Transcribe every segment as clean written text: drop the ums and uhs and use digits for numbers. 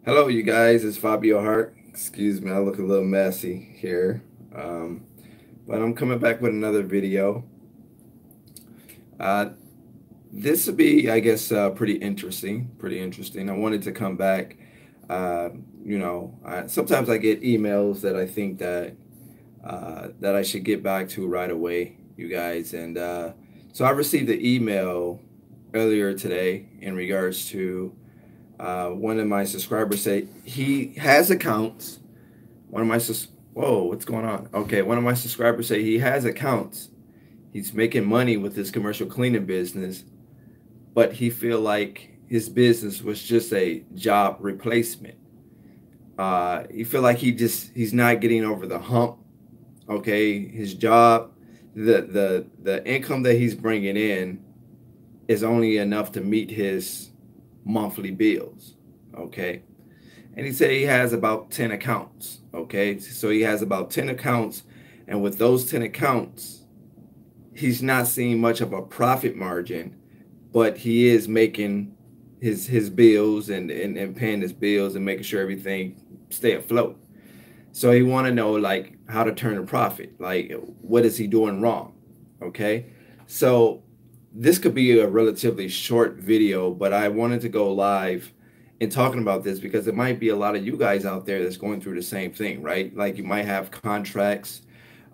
Hello, you guys. It's Fabio Hart. Excuse me, I look a little messy here. Um, but I'm coming back with another video. Uh, this will be, I guess, pretty interesting. Pretty interesting. I wanted to come back. Uh, Sometimes I get emails that I think that I should get back to right away, you guys. And so I received an email earlier today in regards to one of my subscribers say he has accounts. One of my whoa, what's going on? Okay, one of my subscribers say he has accounts. He's making money with his commercial cleaning business, but he feel like his business was just a job replacement. He feel like he's not getting over the hump. Okay, his job, the income that he's bringing in is only enough to meet his monthly bills. Okay, and he said he has about 10 accounts. Okay, so he has about 10 accounts, and with those 10 accounts, he's not seeing much of a profit margin, but he is making his bills and paying his bills and making sure everything stay afloat. So he want to know like how to turn a profit, like what is he doing wrong. Okay, so this could be a relatively short video, but I wanted to go live and talking about this because there might be a lot of you guys out there that's going through the same thing, right? Like you might have contracts,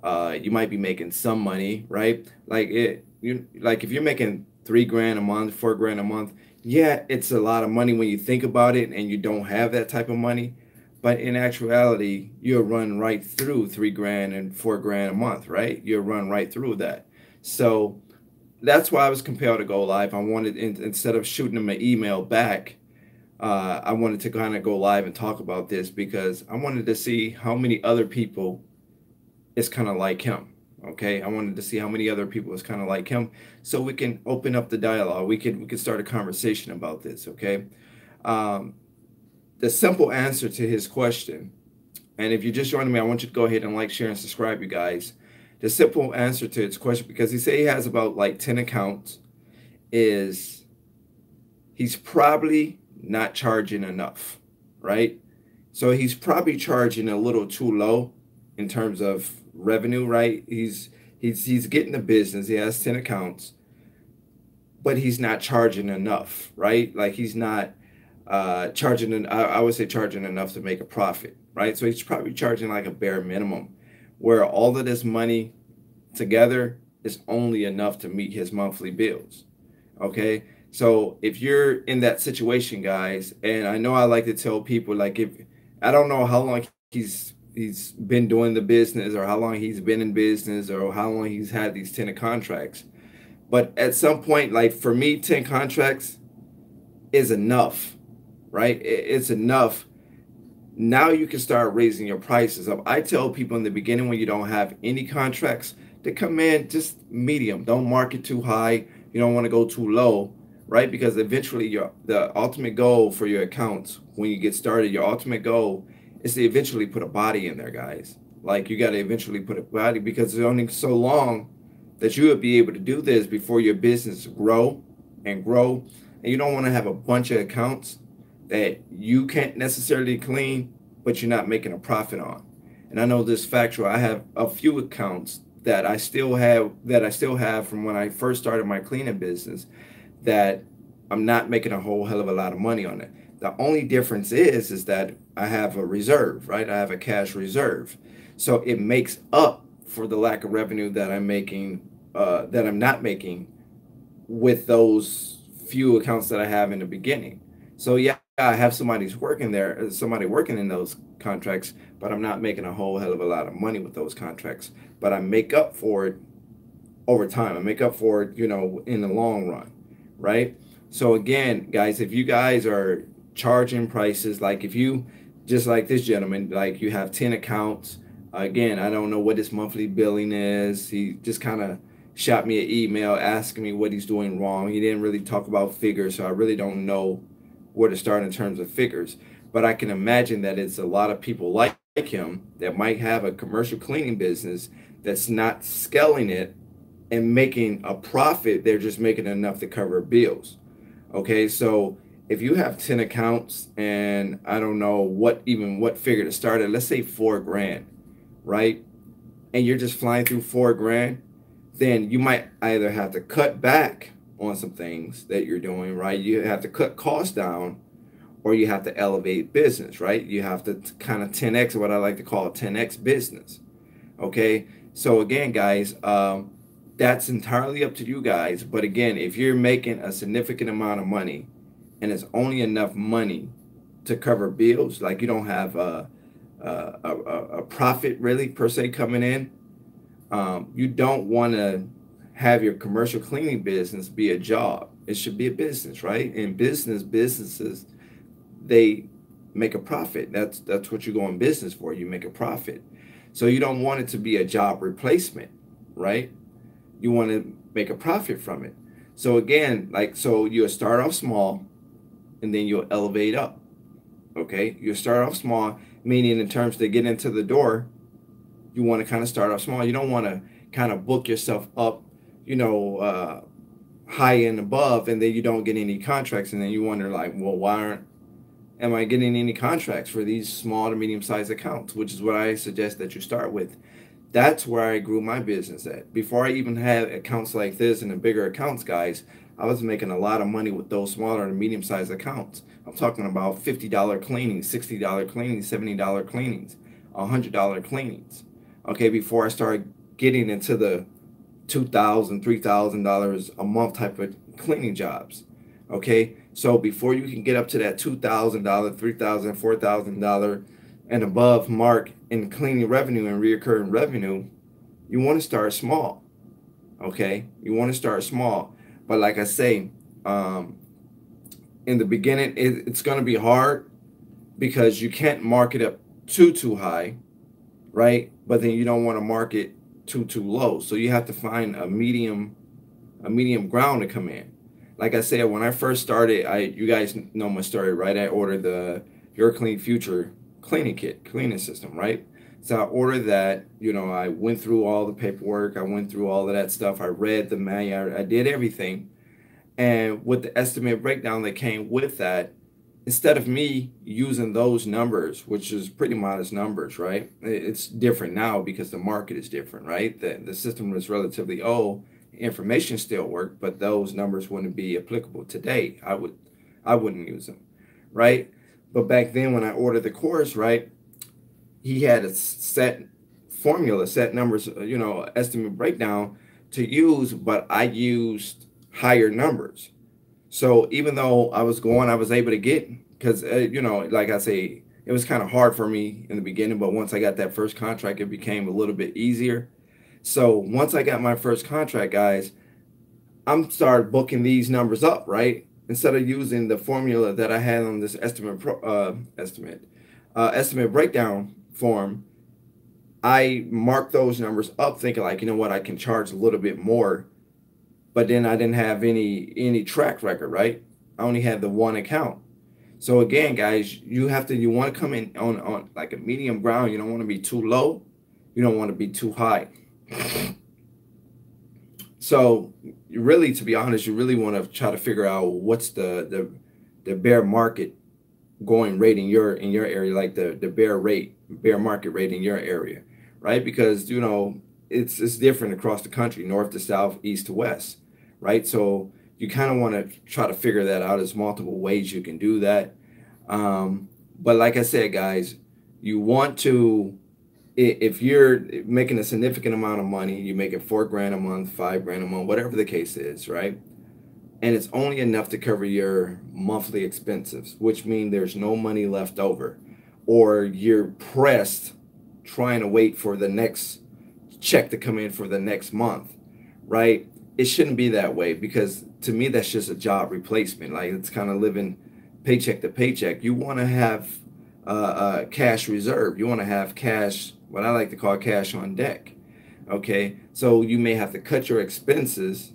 you might be making some money, right? Like if you're making 3 grand a month, 4 grand a month, yeah, it's a lot of money when you think about it, and you don't have that type of money. But in actuality, you'll run right through 3 grand and 4 grand a month, right? You'll run right through that. So that's why I was compelled to go live. I wanted, instead of shooting them an email back, I wanted to kind of go live and talk about this because I wanted to see how many other people is kind of like him. Okay, I wanted to see how many other people is kind of like him, so we can open up the dialogue. We could start a conversation about this. Okay, um, the simple answer to his question, and if you're just joining me, I want you to go ahead and like, share, and subscribe, you guys. The simple answer to his question, because he said he has about like 10 accounts, is he's probably not charging enough, right? So he's probably charging a little too low in terms of revenue, right? He's getting the business. He has 10 accounts, but he's not charging enough, right? Like he's not charging, I would say charging enough to make a profit, right? So he's probably charging like a bare minimum, where all of this money together is only enough to meet his monthly bills. Okay. So if you're in that situation, guys, and I know I like to tell people, like, if I don't know how long he's been doing the business, or how long he's been in business, or how long he's had these 10 contracts. But at some point, like for me, 10 contracts is enough, right? It's enough. Now you can start raising your prices up. I tell people in the beginning, when you don't have any contracts, to come in just medium. Don't market too high. You don't want to go too low, right? Because eventually the ultimate goal for your accounts when you get started, your ultimate goal is to eventually put a body in there, guys. Like you got to eventually put a body, because it's only so long that you will be able to do this before your business grow and grow. And you don't want to have a bunch of accounts that you can't necessarily clean, but you're not making a profit on. And I know this factual. I have a few accounts that I still have from when I first started my cleaning business, that I'm not making a whole hell of a lot of money on it. The only difference is that I have a reserve, right? I have a cash reserve. So it makes up for the lack of revenue that I'm not making with those few accounts that I have in the beginning. So yeah, I have somebody working in those contracts, but I'm not making a whole hell of a lot of money with those contracts. But I make up for it over time. I make up for it, in the long run, right? So again, guys, if you guys are charging prices, like if you, just like this gentleman, like you have 10 accounts, again, I don't know what his monthly billing is. He just kind of shot me an email asking me what he's doing wrong. He didn't really talk about figures, so I really don't know where to start in terms of figures. But I can imagine that it's a lot of people like him that might have a commercial cleaning business that's not scaling it and making a profit. They're just making enough to cover bills. Okay, so if you have 10 accounts and I don't know what figure to start at, let's say 4 grand, right? And you're just flying through 4 grand, then you might either have to cut back on some things that you're doing, right? You have to cut costs down, or you have to elevate business, right? You have to kind of 10x, what I like to call a 10x business. Okay. So again, guys, that's entirely up to you guys. But again, if you're making a significant amount of money and it's only enough money to cover bills, like you don't have a profit really per se coming in, you don't want to have your commercial cleaning business be a job. It should be a business, right? In businesses, they make a profit. That's what you go in business for. You make a profit. So you don't want it to be a job replacement, right? You want to make a profit from it. So again, like, so you'll start off small and then you'll elevate up. Okay. You'll start off small, meaning in terms to get into the door, you want to kind of start off small. You don't want to kind of book yourself up, you know, high and above, and then you don't get any contracts. And then you wonder like, well, am I getting any contracts for these small to medium sized accounts, which is what I suggest that you start with. That's where I grew my business at. Before I even had accounts like this and the bigger accounts, guys, I was making a lot of money with those smaller and medium sized accounts. I'm talking about $50 cleanings, $60 cleanings, $70 cleanings, $100 cleanings. Okay, before I started getting into the $2,000, $3,000 a month type of cleaning jobs. Okay, so before you can get up to that $2,000, $3,000, $4,000 and above mark in cleaning revenue and reoccurring revenue, you want to start small. Okay, you want to start small, but like I say, in the beginning, it's going to be hard because you can't mark it up too high, right? But then you don't want to market too low. So you have to find a medium ground to come in. Like I said, when I first started, you guys know my story, right? I ordered the Your Clean Future cleaning kit, cleaning system, right? So I ordered that, you know, I went through all the paperwork, I went through all of that stuff, I read the manual, I did everything. And with the estimate breakdown that came with that, instead of me using those numbers, which is pretty modest numbers, right? It's different now because the market is different, right? The system was relatively old. Information still worked, but those numbers wouldn't be applicable today. I wouldn't use them, right? But back then when I ordered the course, right, he had a set formula, set numbers, you know, estimate breakdown to use, but I used higher numbers. So even though I was able to get, because, you know, like I say, it was kind of hard for me in the beginning, but once I got that first contract, it became a little bit easier. So once I got my first contract, guys, I'm started booking these numbers up, right? Instead of using the formula that I had on this estimate breakdown form, I marked those numbers up, thinking like, you know what, I can charge a little bit more. But then I didn't have any track record, right? I only had the one account. So again, guys, you want to come in on like a medium ground. You don't want to be too low. You don't want to be too high. So you really, to be honest, you really want to try to figure out what's the bear market going rate in your area, like the bear market rate in your area, right? Because you know it's different across the country, north to south, east to west, right? So you kind of want to try to figure that out. There's multiple ways you can do that. But like I said, guys, you want to, if you're making a significant amount of money, you're making 4 grand a month, 5 grand a month, whatever the case is, right? And it's only enough to cover your monthly expenses, which means there's no money left over, or you're pressed trying to wait for the next check to come in for the next month, right? It shouldn't be that way, because to me that's just a job replacement. Like, it's kind of living paycheck to paycheck. You want to have cash reserve. You want to have cash, what I like to call cash on deck. Okay, so you may have to cut your expenses,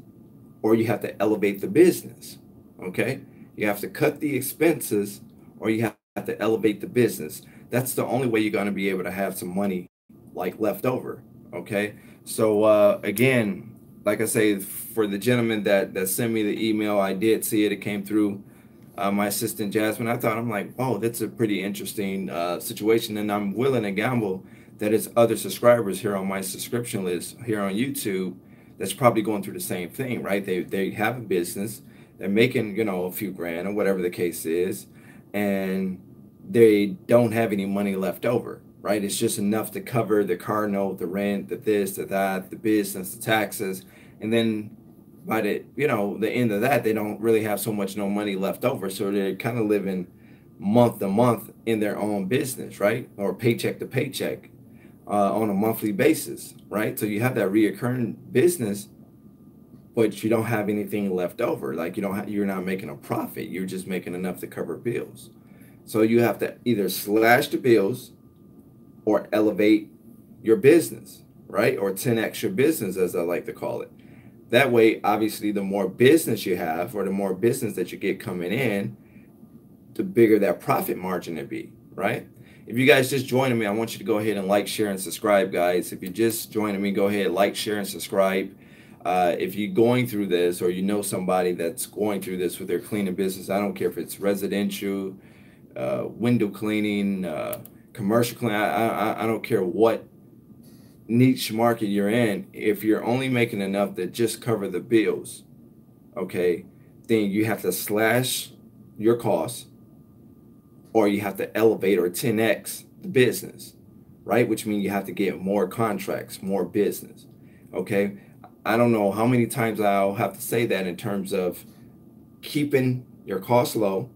or you have to elevate the business. Okay, you have to cut the expenses, or you have to elevate the business. That's the only way you're going to be able to have some money like left over. Okay, so again, like I say, for the gentleman that sent me the email, I did see it. It came through. my assistant Jasmine. I'm like, oh, that's a pretty interesting situation, and I'm willing to gamble that it's other subscribers here on my subscription list here on YouTube that's probably going through the same thing, right? They have a business, they're making, you know, a few grand or whatever the case is, and they don't have any money left over, right? It's just enough to cover the car note, the rent, the this, the that, the business, the taxes, and then by the, you know, the end of that, they don't really have so much no money left over, so they're kind of living month to month in their own business, right? Or paycheck to paycheck on a monthly basis, right? So you have that reoccurring business, but you don't have anything left over. Like you don't have, you're not making a profit. You're just making enough to cover bills. So you have to either slash the bills or elevate your business, right? Or 10x your business, as I like to call it. That way, obviously, the more business you have or the more business that you get coming in, the bigger that profit margin to be, right? If you guys just joining me, I want you to go ahead and like, share, and subscribe, guys. If you're just joining me, go ahead, like, share, and subscribe. If you're going through this or you know somebody that's going through this with their cleaning business, I don't care if it's residential, window cleaning, commercial cleaning, I don't care what niche market you're in. If you're only making enough to just cover the bills, okay, then you have to slash your costs, or you have to elevate or 10x the business, right? Which means you have to get more contracts, more business, okay? I don't know how many times I'll have to say that in terms of keeping your costs low,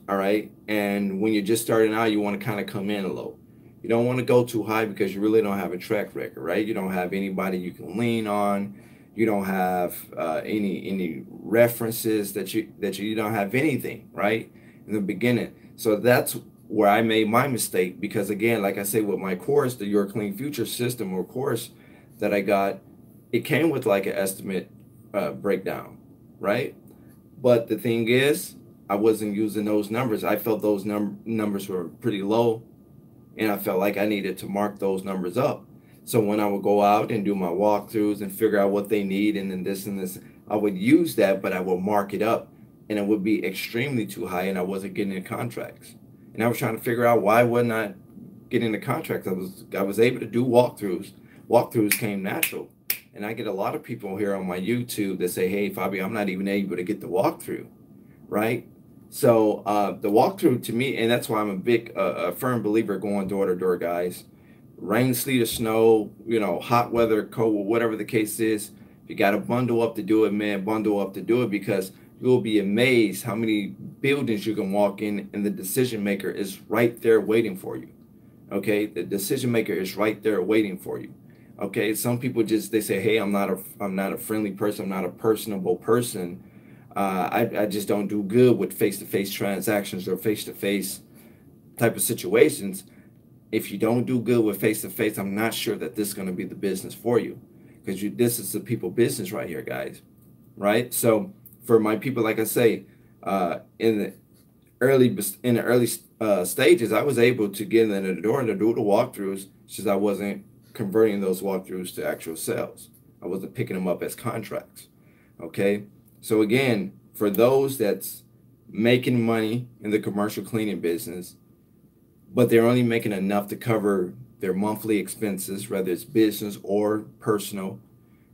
all right? And when you're just starting out, you want to kind of come in low. You don't want to go too high because you really don't have a track record, right? You don't have anybody you can lean on. You don't have any references that you don't have anything, right? In the beginning. So that's where I made my mistake, because again, like I say, with my course, the Your Clean Future system or course that I got, it came with like an estimate breakdown, right? But the thing is, I wasn't using those numbers. I felt those numbers were pretty low, and I felt like I needed to mark those numbers up. So when I would go out and do my walkthroughs and figure out what they need and then this and this, I would use that, but I would mark it up, and it would be extremely too high, and I wasn't getting the contracts. And I was trying to figure out why wasn't I getting the contracts. I was able to do walkthroughs. Walkthroughs came natural. And I get a lot of people here on my YouTube that say, hey, Fabio, I'm not even able to get the walkthrough, right? So the walkthrough to me, and that's why I'm a big, a firm believer going door to door, guys. Rain, sleet, or snow, you know, hot weather, cold, whatever the case is. If you got to bundle up to do it, man, bundle up to do it, because you'll be amazed how many buildings you can walk in and the decision maker is right there waiting for you. Okay, the decision maker is right there waiting for you. Okay, some people just, they say, hey, I'm not a friendly person, I'm not a personable person. I just don't do good with face-to-face transactions or face-to-face type of situations. If you don't do good with face-to-face, I'm not sure that this is going to be the business for you, because this is the people business right here, guys, right? So for my people, like I say, in the early stages, I was able to get in the door and to do the walkthroughs, since I wasn't converting those walkthroughs to actual sales. I wasn't picking them up as contracts. Okay, so again, for those that's making money in the commercial cleaning business, but they're only making enough to cover their monthly expenses, whether it's business or personal,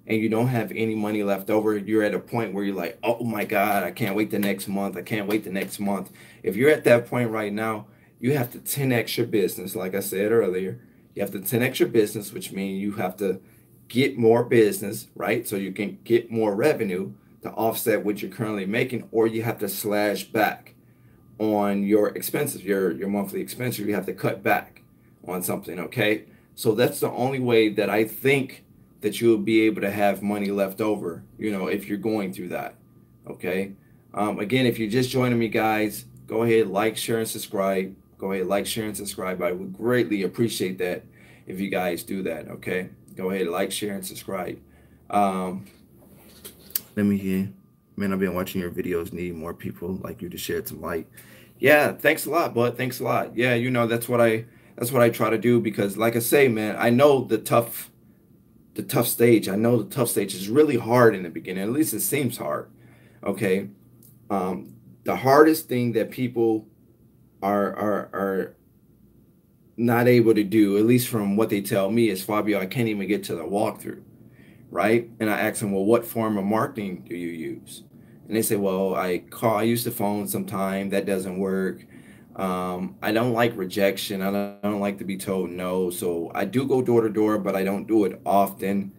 and you don't have any money left over, you're at a point where you're like, oh my God, I can't wait the next month. I can't wait the next month. If you're at that point right now, you have to 10x your business, like I said earlier. You have to 10x your business, which means you have to get more business, right? So you can get more revenue to offset what you're currently making, or you have to slash back on your expenses, your monthly expenses. You have to cut back on something, okay? So that's the only way that I think that you'll be able to have money left over, you know, if you're going through that, okay? Again, if you're just joining me, guys, go ahead, like, share, and subscribe. Go ahead, like, share, and subscribe. I would greatly appreciate that if you guys do that, okay? Go ahead, like, share, and subscribe. Let me hear. Man, I've been watching your videos. Need more people like you to shed some light. Yeah, thanks a lot, bud. Thanks a lot. Yeah, you know, that's what I try to do, because like I say, man, I know the tough stage. I know the tough stage is really hard in the beginning. At least it seems hard, okay? The hardest thing that people are not able to do, at least from what they tell me, is, Fabio, I can't even get to the walkthrough, right? And I ask them, well, what form of marketing do you use? And they say, well, I use the phone sometime. That doesn't work. I don't like rejection. I don't like to be told no. So I do go door to door, but I don't do it often.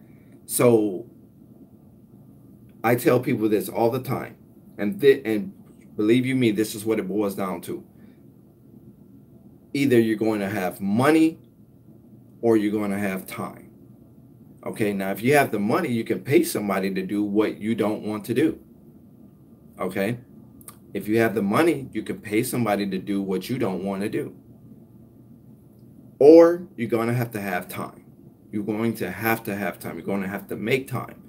So I tell people this all the time. And believe you me, this is what it boils down to. Either you're going to have money or you're going to have time. Okay, now if you have the money, you can pay somebody to do what you don't want to do. Okay, if you have the money, you can pay somebody to do what you don't want to do. Or you're going to have time. You're going to have time. You're going to have to make time.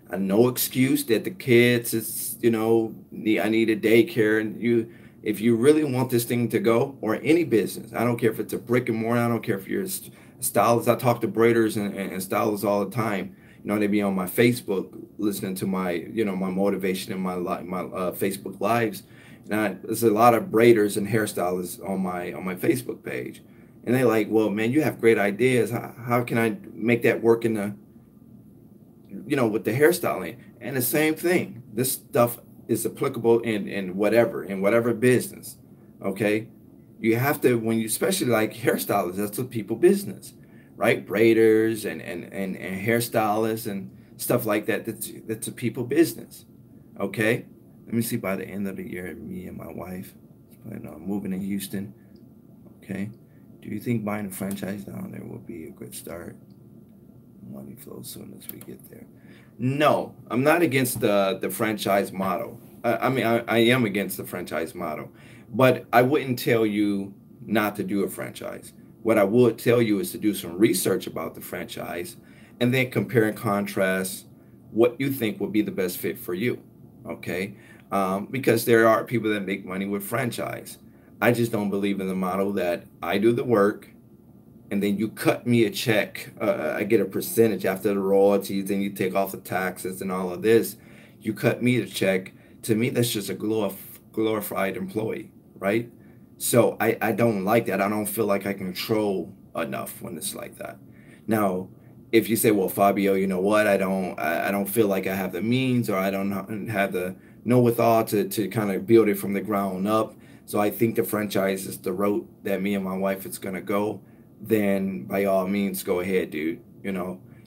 And no excuse that the kids is, I need a daycare. And if you really want this thing to go, or any business, I don't care if it's a brick and mortar, I don't care if you're a stylist. I talk to braiders and stylists all the time. They be on my Facebook listening to my, my motivation and my Facebook lives. And there's a lot of braiders and hairstylists on my Facebook page. And they're like, well, man, you have great ideas. How can I make that work in the, with the hairstyling? And the same thing. This stuff is applicable in whatever business. Okay. You have to, when you, especially like hairstylists, that's what people business, right? Braiders and hairstylists and stuff like that. That's a people business. Okay. Let me see, by the end of the year, me and my wife plan on moving to Houston. Okay. Do you think buying a franchise down there will be a good start? Money flows soon as we get there. No, I'm not against the franchise model. I am against the franchise model, but I wouldn't tell you not to do a franchise. What I would tell you is to do some research about the franchise and then compare and contrast what you think would be the best fit for you. Okay. Because there are people that make money with franchise. I just don't believe in the model that I do the work and then you cut me a check. I get a percentage after the royalties, and you take off the taxes and all of this. You cut me the check. To me, that's just a glorified employee, right? So I don't like that. I don't feel like I control enough when it's like that. Now, if you say, well, Fabio, you know what? I don't feel like I have the means, or I don't have the know-withal to kind of build it from the ground up. So I think the franchise is the route that me and my wife is gonna go. Then by all means, go ahead, dude.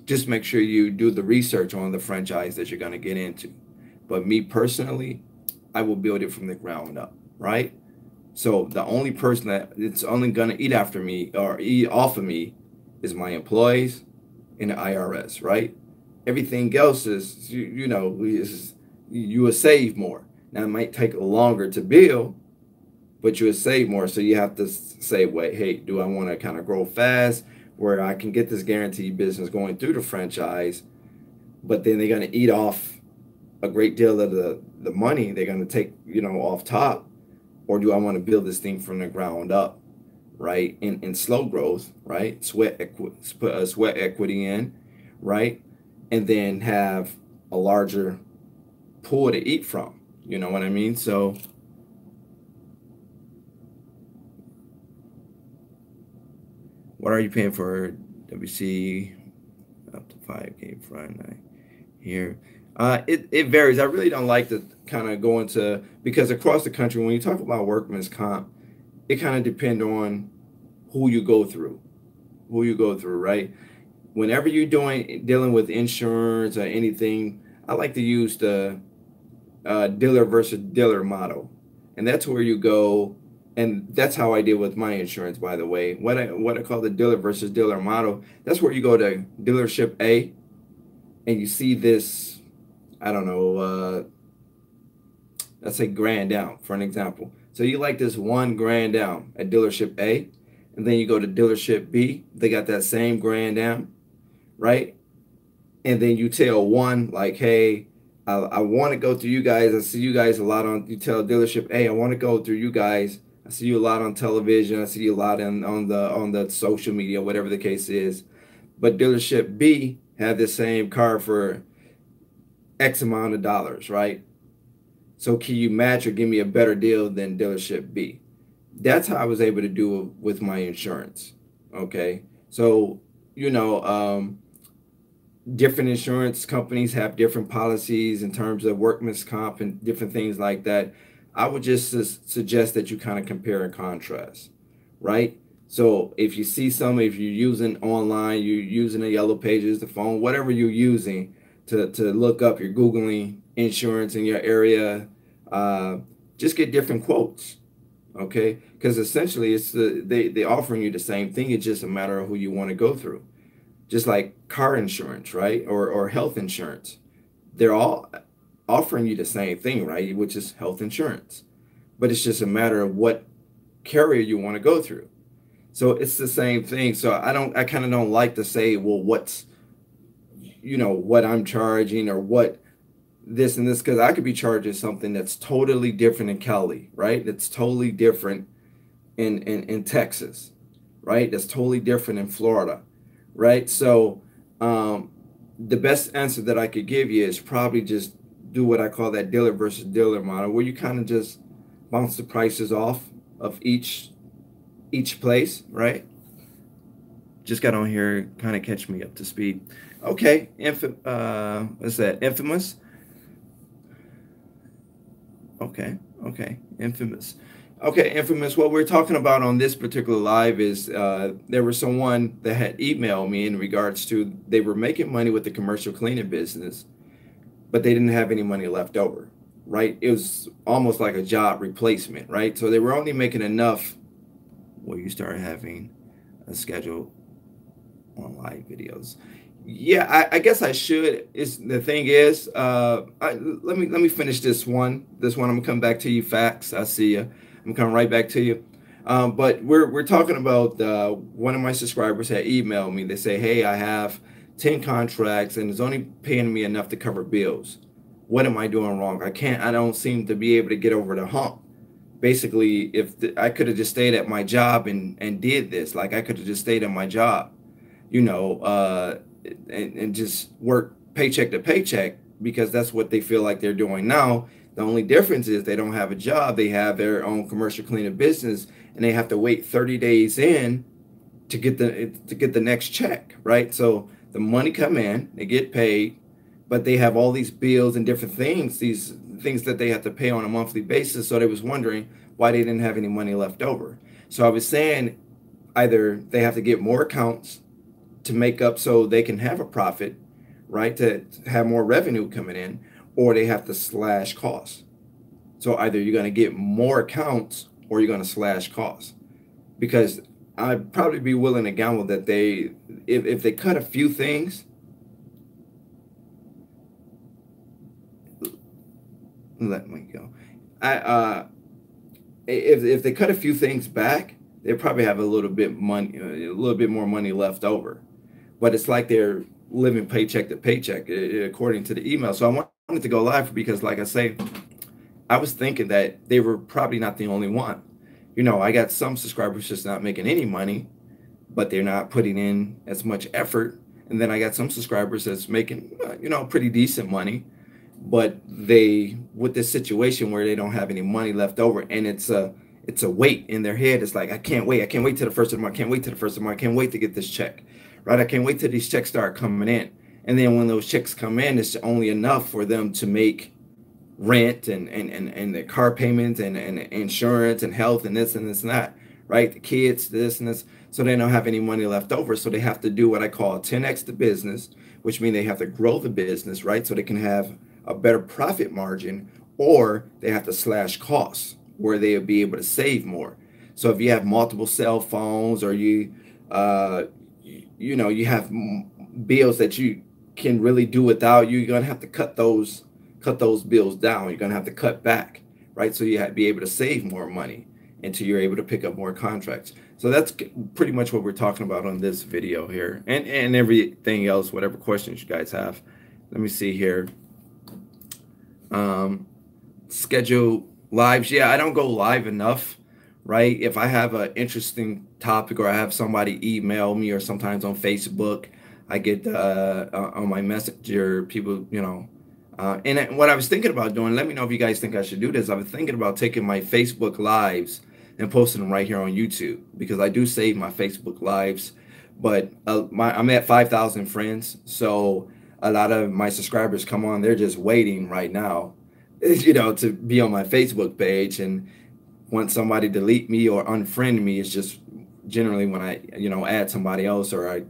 Just make sure you do the research on the franchise that you're gonna get into. But me personally, I will build it from the ground up, right? So the only person that it's only gonna eat after me or eat off of me is my employees and the IRS, right? Everything else is you will save more. Now it might take longer to build, but you would save more. So you have to say, wait, hey, do I want to kind of grow fast where I can get this guaranteed business going through the franchise, but then they're going to eat off a great deal of the money they're going to take, off top? Or do I want to build this thing from the ground up, right? In slow growth, right? Put a sweat equity in, right? And then have a larger pool to eat from. You know what I mean? So what are you paying for WC up to 5K Friday here? It varies. I really don't like to kind of go into, because across the country, when you talk about workman's comp, it kind of depends on who you go through, right? Whenever you're dealing with insurance or anything, I like to use the dealer versus dealer model, and that's where you go. And that's how I deal with my insurance, by the way. What I call the dealer versus dealer model, that's where you go to dealership A and you see this, I don't know, let's say grand down for an example. So you like this $1,000 down at dealership A, and then you go to dealership B, they got that same grand down, right? And then you tell one, like, hey, I want to go through you guys. I see you guys a lot on, you tell dealership A, I want to go through you guys. I see you a lot on television. I see you a lot on the social media, whatever the case is. But dealership B had the same car for X amount of dollars, right? So can you match or give me a better deal than dealership B? That's how I was able to do it with my insurance. Okay. So, you know, different insurance companies have different policies in terms of workman's comp and different things like that. I would just suggest that you kind of compare and contrast, right? So if you see some, if you're using online, you're using the yellow pages, the phone, whatever you're using to look up, you're Googling insurance in your area, uh, just get different quotes, okay? Because essentially they offering you the same thing. It's just a matter of who you want to go through, just like car insurance, right? Or health insurance. They're all offering you the same thing, right? Which is health insurance. But it's just a matter of what carrier you want to go through. So it's the same thing. So I kind of don't like to say, well, what's, what I'm charging or what this and this, because I could be charging something that's totally different in Cali, right? That's totally different in Texas, right? That's totally different in Florida, right? So the best answer that I could give you is probably just do what I call that dealer versus dealer model, where you kind of just bounce the prices off of each place, right? Just got on here, kind of catch me up to speed. Okay, what's that? Infamous. Okay, infamous. Okay, infamous. What we're talking about on this particular live is there was someone that had emailed me in regards to they were making money with the commercial cleaning business, but they didn't have any money left over, right? It was almost like a job replacement, right? So they were only making enough. Well, you start having a schedule on live videos. Yeah, I guess I should. Is the thing is, let me finish this one. This one, I'm gonna come back to you. Facts. I see you. I'm coming right back to you. But we're talking about one of my subscribers had emailed me. They say, hey, I have 10 contracts and it's only paying me enough to cover bills. What am I doing wrong? I don't seem to be able to get over the hump. Basically, I could have just stayed at my job and did this. Like I could have just stayed at my job, you know, and just work paycheck to paycheck, because that's what they feel like they're doing now. The only difference is they don't have a job. They have their own commercial cleaning business, and they have to wait 30 days in to get the next check, right? So the money come in, they get paid, but they have all these bills and different things, these things that they have to pay on a monthly basis. So they was wondering why they didn't have any money left over. So I was saying either they have to get more accounts to make up so they can have a profit, right? To have more revenue coming in, or they have to slash costs. So either you're going to get more accounts or you're going to slash costs. Because I'd probably be willing to gamble that if they cut a few things, let me go. If they cut a few things back, they probably have a little bit more money left over. But it's like they're living paycheck to paycheck, according to the email. So I wanted to go live because, like I say, I was thinking that they were probably not the only one. I got some subscribers just not making any money, but they're not putting in as much effort. And then I got some subscribers that's making, pretty decent money, but with this situation where they don't have any money left over, and it's a weight in their head. It's like, I can't wait till the first of the month. I can't wait till the first of the month. I can't wait to get this check, right? I can't wait till these checks start coming in. And then when those checks come in, it's only enough for them to make rent and the car payments and insurance and health and this and that, right? The kids, this and this. So they don't have any money left over. So they have to do what I call 10x the business, which means they have to grow the business, right? So they can have a better profit margin, or they have to slash costs where they'll be able to save more. So if you have multiple cell phones, or you have bills that you can really do without, you're going to have to cut those bills down. You're going to have to cut back, right? So you have to be able to save more money until you're able to pick up more contracts. So that's pretty much what we're talking about on this video here, and everything else, whatever questions you guys have. Let me see here. Schedule lives. Yeah, I don't go live enough, right? If I have an interesting topic, or I have somebody email me, or sometimes on Facebook, I get on my messenger, people, And what I was thinking about doing, let me know if you guys think I should do this. I was thinking about taking my Facebook lives and posting them right here on YouTube, because I do save my Facebook lives. But I'm at 5,000 friends, so a lot of my subscribers come on. They're just waiting right now, to be on my Facebook page. And once somebody delete me or unfriend me, it's just generally when I, add somebody else, or I,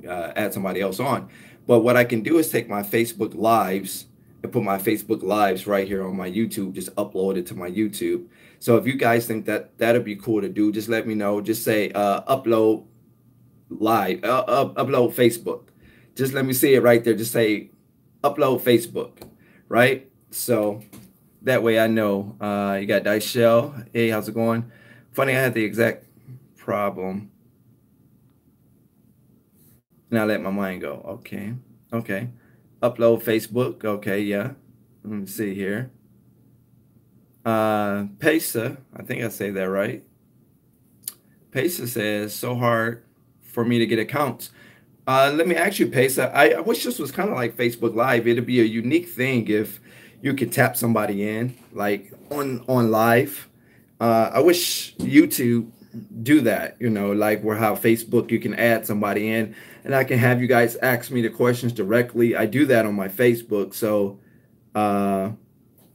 add somebody else on. But what I can do is take my Facebook lives and put my Facebook lives right here on my YouTube, just upload it to my YouTube. So if you guys think that that'd be cool to do, just let me know. Just say upload live, upload Facebook. Just let me see it right there. Just say upload Facebook, right? So that way I know. You got Dice Shell. Hey, how's it going? Funny, I had the exact problem. Now let my mind go. Okay. Okay. Upload Facebook. Okay, yeah. Let me see here. Pesa, I think I say that right. Pesa says, so hard for me to get accounts. Let me ask you, Pesa. I wish this was kind of like Facebook Live. It'd be a unique thing if you could tap somebody in, like on live. I wish YouTube do that, like where how Facebook you can add somebody in, and I can have you guys ask me the questions directly. I do that on my Facebook. So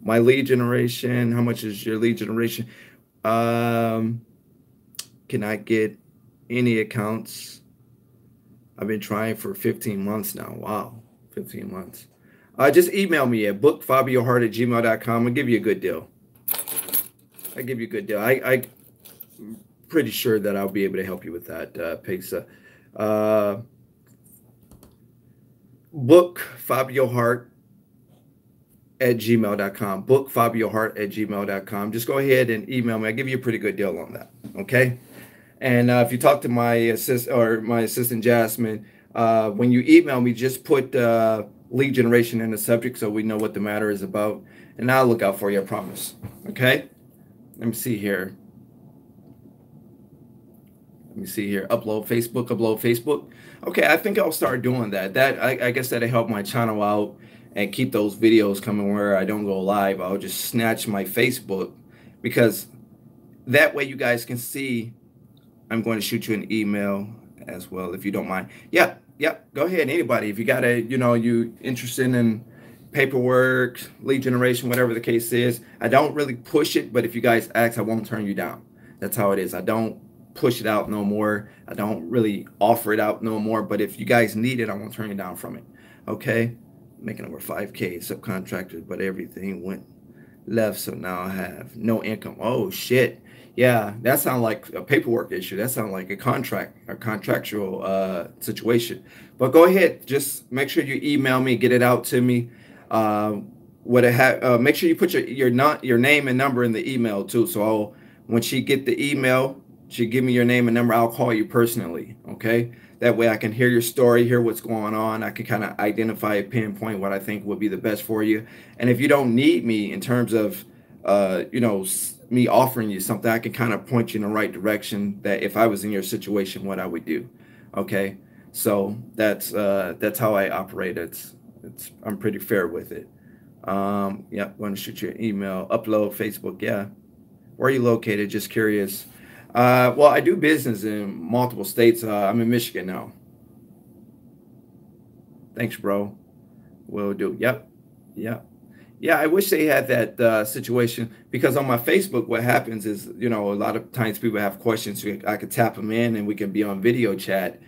my lead generation, how much is your lead generation? Can I get any accounts? I've been trying for 15 months now. Wow, 15 months. Just email me at bookfabiohart@gmail.com. I'll give you a good deal. I give you a good deal. I'm pretty sure that I'll be able to help you with that, Pesa. bookfabiohart@gmail.com. bookfabiohart@gmail.com. Just go ahead and email me. I'll give you a pretty good deal on that. Okay. And if you talk to my assistant Jasmine, when you email me, just put lead generation in the subject so we know what the matter is about, and I'll look out for you. I promise. Okay. Let me see here. Upload Facebook. Okay, I think I'll start doing that. I guess that'll help my channel out and keep those videos coming where I don't go live. I'll just snatch my Facebook, because that way you guys can see. I'm going to shoot you an email as well, if you don't mind. Yeah, go ahead. Anybody, if you got you interested in paperwork, lead generation, whatever the case is. I don't really push it, but if you guys ask, I won't turn you down. That's how it is. I don't push it out no more. I don't really offer it out no more, but if you guys need it, I won't turn you down from it. Okay. Making over 5K subcontracted, but everything went left, so now I have no income. Oh shit. Yeah, that sounds like a paperwork issue. That sounds like a contractual situation. But go ahead, just make sure you email me, get it out to me. Make sure you put your name and number in the email too. So when she get the email, she give me your name and number. I'll call you personally. Okay, that way I can hear your story, hear what's going on. I can kind of identify, pinpoint what I think would be the best for you. And if you don't need me in terms of me offering you something, I can kind of point you in the right direction, that if I was in your situation, what I would do. Okay, so that's how I operate. I'm pretty fair with it. Yeah, want to shoot you an email, upload Facebook. Yeah, where are you located? Just curious. Well, I do business in multiple states. I'm in Michigan now. Thanks, bro. Will do. Yep. Yeah, I wish they had that situation, because on my Facebook, what happens is, a lot of times people have questions. So I could tap them in and we can be on video chat,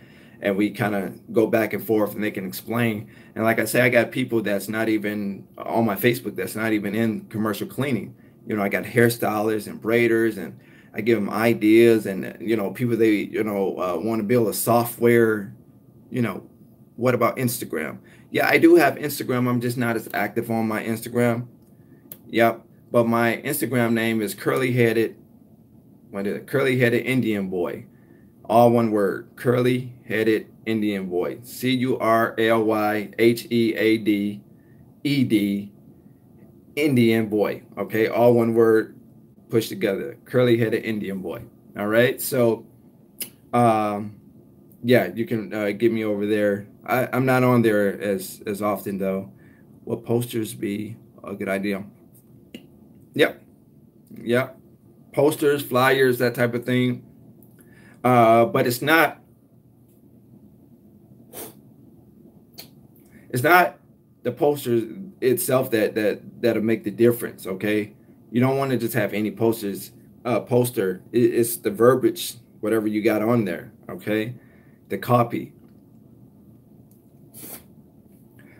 and we kind of go back and forth and they can explain. And like I say, I got people that's not even on my Facebook, that's not even in commercial cleaning. I got hairstylists and braiders, and I give them ideas, and, people, they, want to build a software. What about Instagram? Yeah, I do have Instagram. I'm just not as active on my Instagram. Yep. But my Instagram name is curly-headed Indian boy. All one word. Curly-headed Indian boy. CURLYHEADED Indian boy. Okay, all one word pushed together. Curly-headed Indian boy. All right. So yeah, you can get me over there. I'm not on there as often though. Will posters be a good idea? Yep, yep. Posters, flyers, that type of thing. But it's not the posters itself that'll make the difference. Okay, you don't want to just have any poster. It's the verbiage, whatever you got on there. Okay, the copy,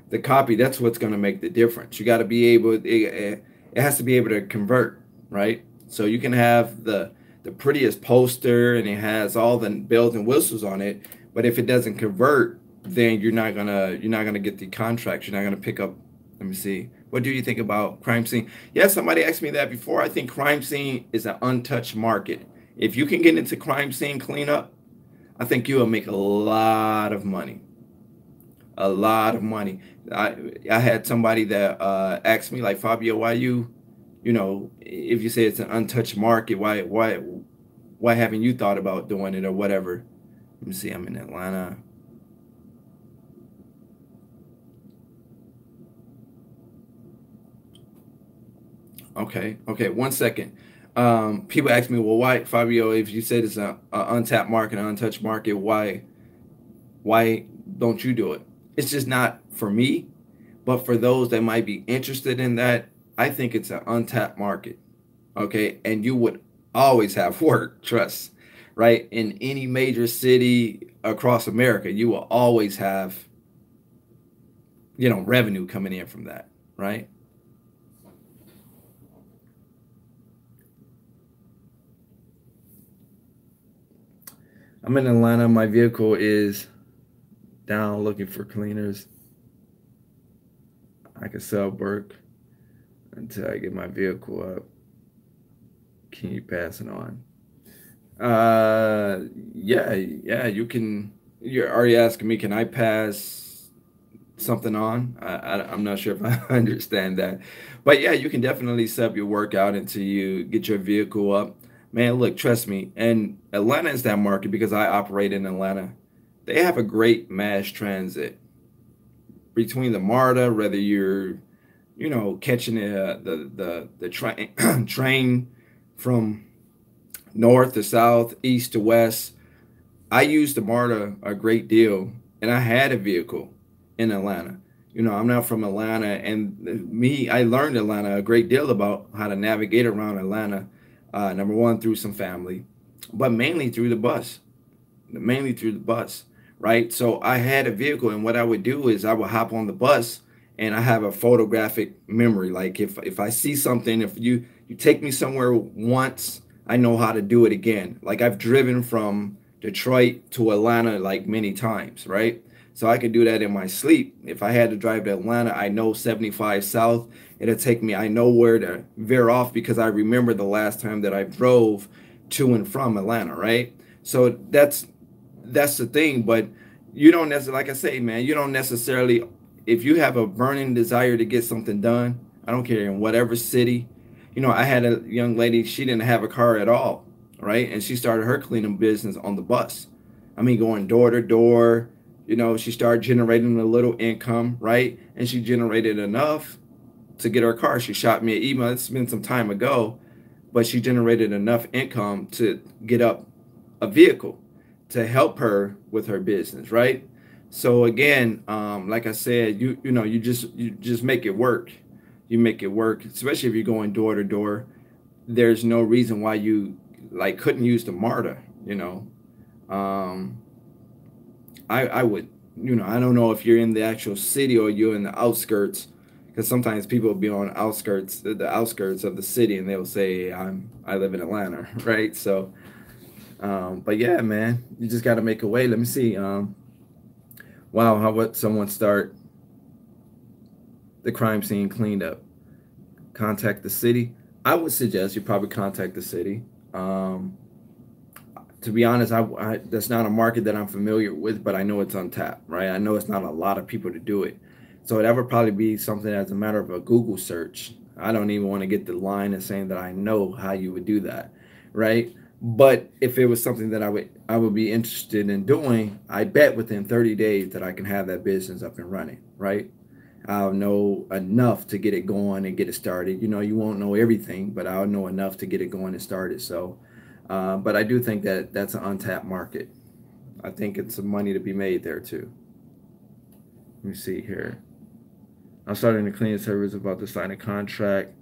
the copy. That's what's going to make the difference. You got to be able. It has to be able to convert, right? So you can have the prettiest poster and it has all the bells and whistles on it, but if it doesn't convert, then you're not gonna get the contracts. You're not gonna pick up. Let me see. What do you think about crime scene? Yeah, somebody asked me that before. I think crime scene is an untouched market. If you can get into crime scene cleanup, I think you will make a lot of money. A lot of money. I had somebody that asked me like, Fabio, why if you say it's an untouched market, why haven't you thought about doing it or whatever? Let me see. I'm in Atlanta. Okay, okay, 1 second. People ask me, well, why, Fabio, if you said it's a untapped market, an untouched market, why don't you do it? It's just not for me, but for those that might be interested in that, I think it's an untapped market. Okay, and you would always have work, trust, right? In any major city across America, you will always have, revenue coming in from that, right? I'm in Atlanta. My vehicle is down looking for cleaners. I can sub work until I get my vehicle up. Can you pass it on? Yeah, yeah, you can. You're already asking me, can I pass something on? I'm not sure if I understand that, but yeah, you can definitely sub your workout until you get your vehicle up. Man, look, trust me, and Atlanta is that market because I operate in Atlanta. They have a great mass transit between the MARTA, whether you're, catching the train train from north to south, east to west. I use the MARTA a great deal, and I had a vehicle in Atlanta. I'm not from Atlanta, and I learned Atlanta a great deal about how to navigate around Atlanta. Number one, through some family, but mainly through the bus. Mainly through the bus, right? So I had a vehicle, and what I would do is I would hop on the bus, and I have a photographic memory. Like if I see something, if you take me somewhere once, I know how to do it again. Like I've driven from Detroit to Atlanta like many times, right? So I could do that in my sleep. If I had to drive to Atlanta, I know 75 South. It'll take me, I know where to veer off because I remember the last time that I drove to and from Atlanta, right? So that's the thing. But you don't necessarily, like I say, man, you don't necessarily, if you have a burning desire to get something done, I don't care in whatever city. I had a young lady, she didn't have a car at all, right? And she started her cleaning business on the bus. I mean, going door to door. She started generating a little income, right? And she generated enough to get her car. She shot me an email. It's been some time ago, but she generated enough income to get up a vehicle to help her with her business, right? So again, like I said, you just make it work. You make it work, especially if you're going door to door. There's no reason why you like couldn't use the MARTA. Um, I would, I don't know if you're in the actual city or you're in the outskirts, because sometimes people will be on outskirts, the outskirts of the city, and they'll say I live in Atlanta, right? So, but yeah, man, you just got to make a way. Let me see. Wow, how would someone start the crime scene cleaned up? Contact the city. I would suggest you probably contact the city. To be honest, that's not a market that I'm familiar with, but I know it's untapped, right? I know it's not a lot of people to do it. So that would probably be something as a matter of a Google search. I don't even want to get the line and saying that I know how you would do that, right? But if it was something that I would be interested in doing, I bet within 30 days that I can have that business up and running, right? I'll know enough to get it going and get it started. You know, you won't know everything, but I'll know enough to get it going and started. So, but I do think that that's an untapped market. I think it's some money to be made there too. Let me see here. I'm starting a cleaning service, about to sign a contract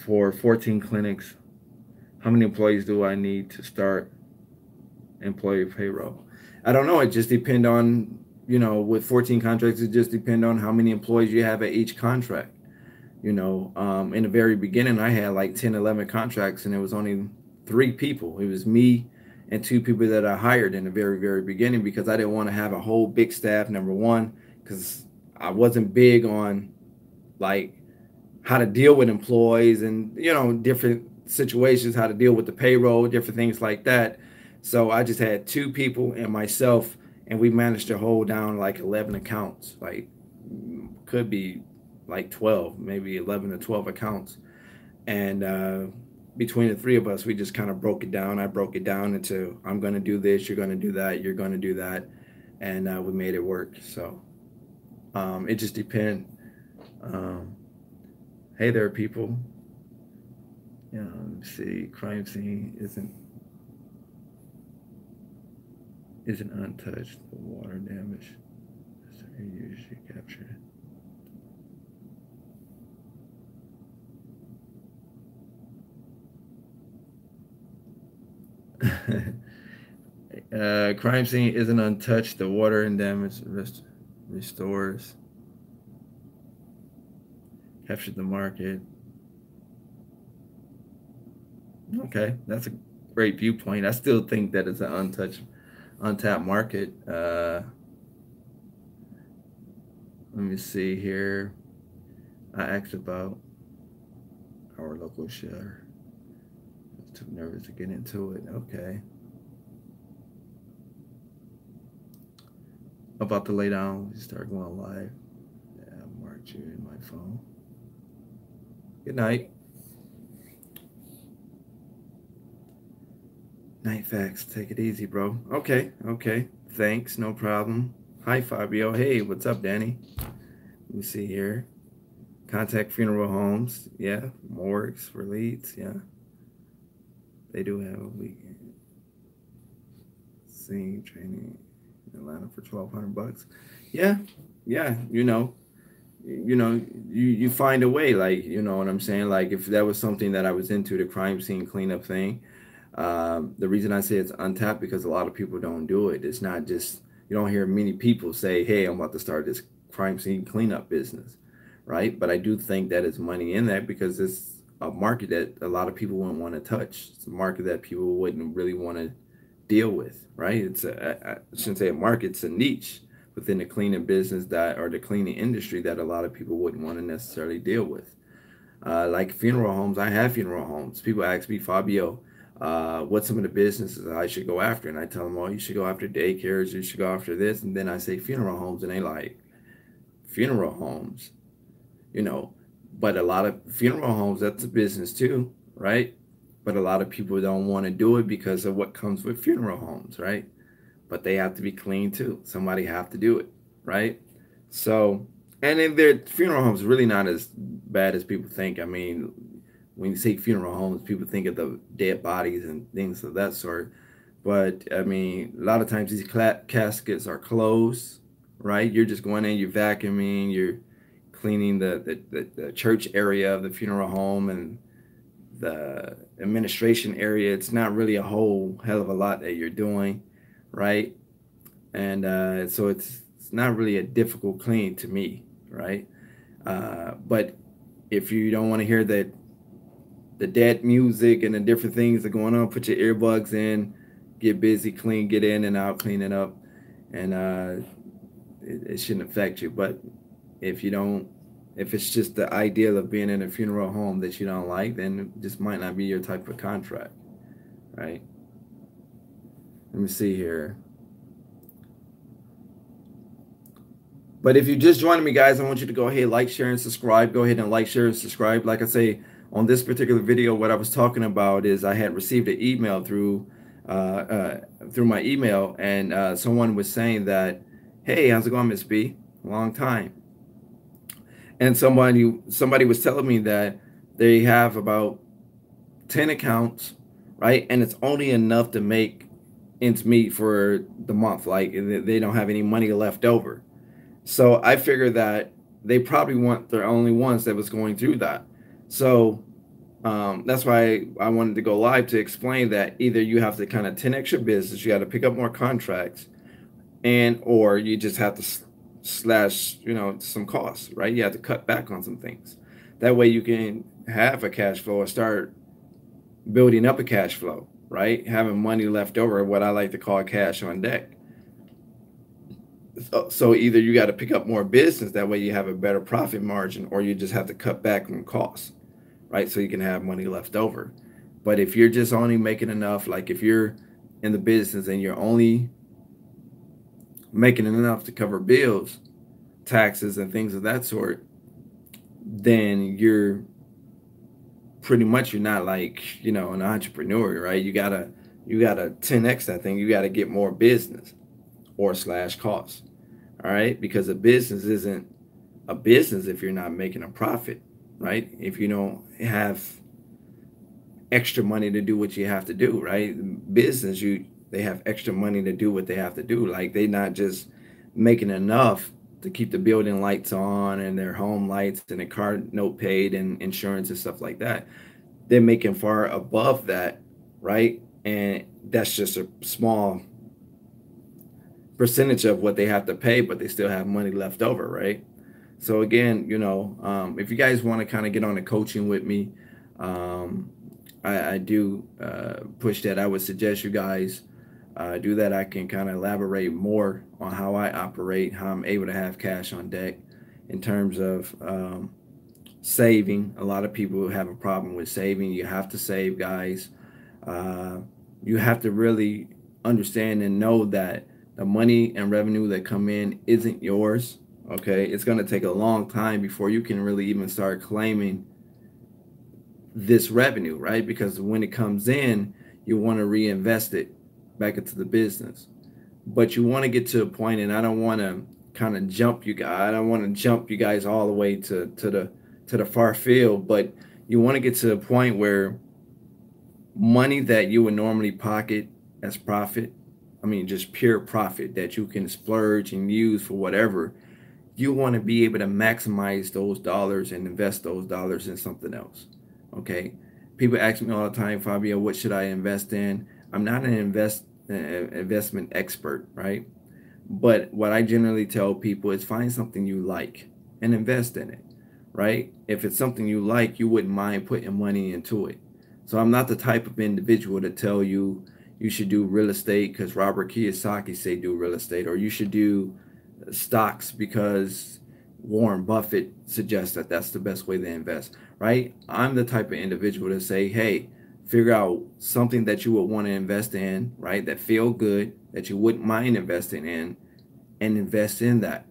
for 14 clinics. How many employees do I need to start employee payroll? I don't know. It just depends on, you know, with 14 contracts, it just depends on how many employees you have at each contract. You know, in the very beginning, I had like 10, 11 contracts, and it was only 3 people. It was me and 2 people that I hired in the very, very beginning, because I didn't want to have a whole big staff, number one, because I wasn't big on like how to deal with employees and, you know, different situations, how to deal with the payroll, different things like that. So I just had 2 people and myself, and we managed to hold down like 11 accounts, like could be like 12, maybe 11 or 12 accounts. And between the 3 of us, we just kind of broke it down. I broke it down into, I'm going to do this, you're going to do that, you're going to do that. And we made it work. So it just depends. Um, hey there, people. Yeah, let me see. Crime scene isn't untouched. The water damage is usually captured. Crime scene isn't untouched. The water and damage restores. Captured the market. Okay, that's a great viewpoint. I still think that it's an untapped market. Let me see here. I asked about our local share. I was too nervous to get into it. Okay. About to lay down. We start going live. Yeah, I marked you in my phone. Good night. Night facts. Take it easy, bro. Okay. Okay. Thanks. No problem. Hi, Fabio. Hey, what's up, Danny? Let me see here. Contact funeral homes. Yeah. Morgues for leads. Yeah. They do have a weekend scene training in Atlanta for $1,200. Yeah. Yeah. You find a way, like, you know what I'm saying? Like, if that was something that I was into, the crime scene cleanup thing, the reason I say it's untapped, because a lot of people don't do it. It's not just, you don't hear many people say, hey, I'm about to start this crime scene cleanup business, right? But I do think that it's money in that, because it's a market that a lot of people wouldn't want to touch. It's a market that people wouldn't really want to deal with, right? I shouldn't say a market, it's a niche within the cleaning business, that, or the cleaning industry, that a lot of people wouldn't want to necessarily deal with. Like funeral homes, I have funeral homes. People ask me, Fabio, what's some of the businesses I should go after? And I tell them, well, you should go after daycares, you should go after this. And then I say funeral homes, and they like, funeral homes, you know. But a lot of funeral homes, that's a business too, right? But a lot of people don't want to do it because of what comes with funeral homes, right? But they have to be clean too. Somebody have to do it, right? So, and then their funeral homes really not as bad as people think. I mean, when you say funeral homes, people think of the dead bodies and things of that sort. But I mean, a lot of times these caskets are closed, right? You're just going in, you're vacuuming, you're cleaning the church area of the funeral home and the administration area. It's not really a whole hell of a lot that you're doing, right? And so it's not really a difficult clean to me, right? But if you don't want to hear that the dead music and the different things that are going on, put your earbuds in, get busy, clean, get in and out, clean it up, and it shouldn't affect you. But if you don't, if it's just the ideal of being in a funeral home that you don't like, then this might not be your type of contract, right? Let me see here. But if you just joined me, guys, I want you to go ahead, like, share, and subscribe. Go ahead and like, share, and subscribe. Like I say, on this particular video, what I was talking about is I had received an email through my email, and someone was saying that, hey, how's it going, Miss B? Long time. And somebody was telling me that they have about 10 accounts, right? And it's only enough to make ends meet for the month. Like they don't have any money left over. So I figured that they probably weren't the only ones that was going through that. So that's why I wanted to go live to explain that either you have to kind of 10x your business, you got to pick up more contracts, and or you just have to slash, some costs, right? You have to cut back on some things. That way you can have a cash flow or start building up a cash flow, right? Having money left over, what I like to call cash on deck. So either you got to pick up more business, that way you have a better profit margin, or you just have to cut back on costs, right? So you can have money left over. But if you're just only making enough, like if you're in the business and you're only making enough to cover bills, taxes, and things of that sort, then you're not like, an entrepreneur, right? You gotta 10x that thing. You gotta get more business or slash costs. All right. Because a business isn't a business if you're not making a profit, right? If you don't have extra money to do what you have to do, right? Business, they have extra money to do what they have to do. Like they not just making enough to keep the building lights on and their home lights and the car note paid and insurance and stuff like that. They're making far above that, right? And that's just a small percentage of what they have to pay, but they still have money left over, right? So again, if you guys want to kind of get on a coaching with me, um, I do push that. I would suggest you guys do that. I can kind of elaborate more on how I operate, how I'm able to have cash on deck in terms of saving. A lot of people have a problem with saving. You have to save, guys. Uh, you have to really understand and know that the money and revenue that come in isn't yours. Okay, it's going to take a long time before you can really even start claiming this revenue, right? Because when it comes in, you want to reinvest it back into the business. But you want to get to a point, and I don't want to kind of jump you guys. I don't want to jump you guys all the way to the far field, but you want to get to a point where money that you would normally pocket as profit, I mean just pure profit that you can splurge and use for whatever, you want to be able to maximize those dollars and invest those dollars in something else. Okay. People ask me all the time, Fabio, what should I invest in? I'm not an investment expert, right? But what I generally tell people is find something you like and invest in it, right? If it's something you like, you wouldn't mind putting money into it. So I'm not the type of individual to tell you you should do real estate because Robert Kiyosaki say do real estate, or you should do stocks because Warren Buffett suggests that that's the best way to invest, right? I'm the type of individual to say, hey, figure out something that you would want to invest in, right? That feel good, that you wouldn't mind investing in, and invest in that,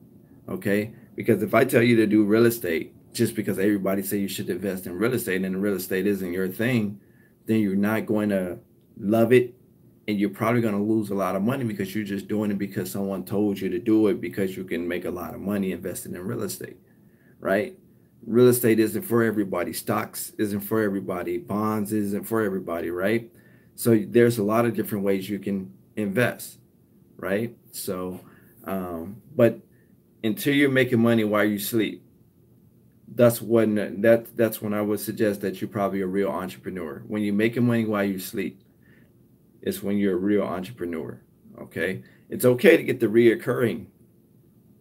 okay? Because if I tell you to do real estate, just because everybody say you should invest in real estate and real estate isn't your thing, then you're not going to love it, and you're probably going to lose a lot of money because you're just doing it because someone told you to do it because you can make a lot of money investing in real estate, right? Real estate isn't for everybody. Stocks isn't for everybody. Bonds isn't for everybody, right? So there's a lot of different ways you can invest, right? So, but until you're making money while you sleep, that's when I would suggest that you're probably a real entrepreneur. When you're making money while you sleep, it's when you're a real entrepreneur. Okay, it's okay to get the reoccurring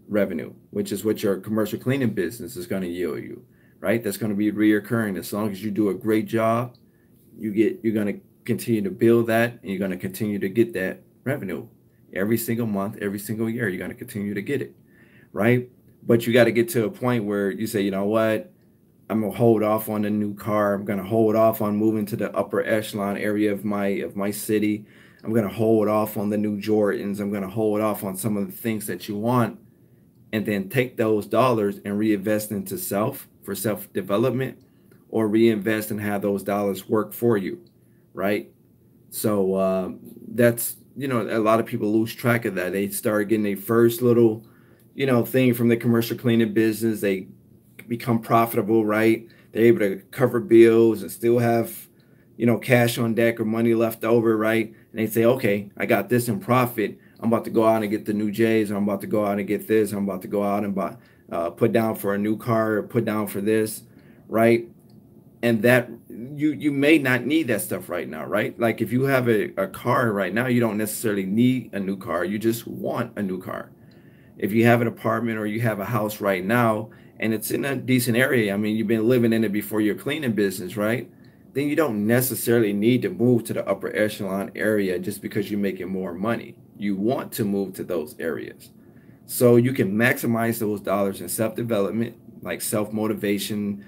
revenue, which is what your commercial cleaning business is going to yield you, right? That's going to be reoccurring. As long as you do a great job, you're going to continue to build that, and you're going to continue to get that revenue every single month, every single year. You're going to continue to get it, right? But you got to get to a point where you say, you know what? I'm gonna hold off on the new car. I'm gonna hold off on moving to the upper echelon area of my city. I'm gonna hold off on the new Jordans. I'm gonna hold off on some of the things that you want, and then take those dollars and reinvest into for self development, or reinvest and have those dollars work for you, right? So that's, a lot of people lose track of that. They start getting a first little, thing from the commercial cleaning business. They become profitable, right? They're able to cover bills and still have, cash on deck or money left over, right? And they say, okay, I got this in profit. I'm about to go out and get the new J's, or I'm about to go out and get this, or I'm about to go out and buy, put down for a new car, or put down for this, right? And that you may not need that stuff right now, right? Like if you have a car right now, you don't necessarily need a new car. You just want a new car. If you have an apartment or you have a house right now and it's in a decent area, I mean, you've been living in it before your cleaning business, right? Then you don't necessarily need to move to the upper echelon area just because you're making more money. You want to move to those areas. So you can maximize those dollars in self-development, like self-motivation,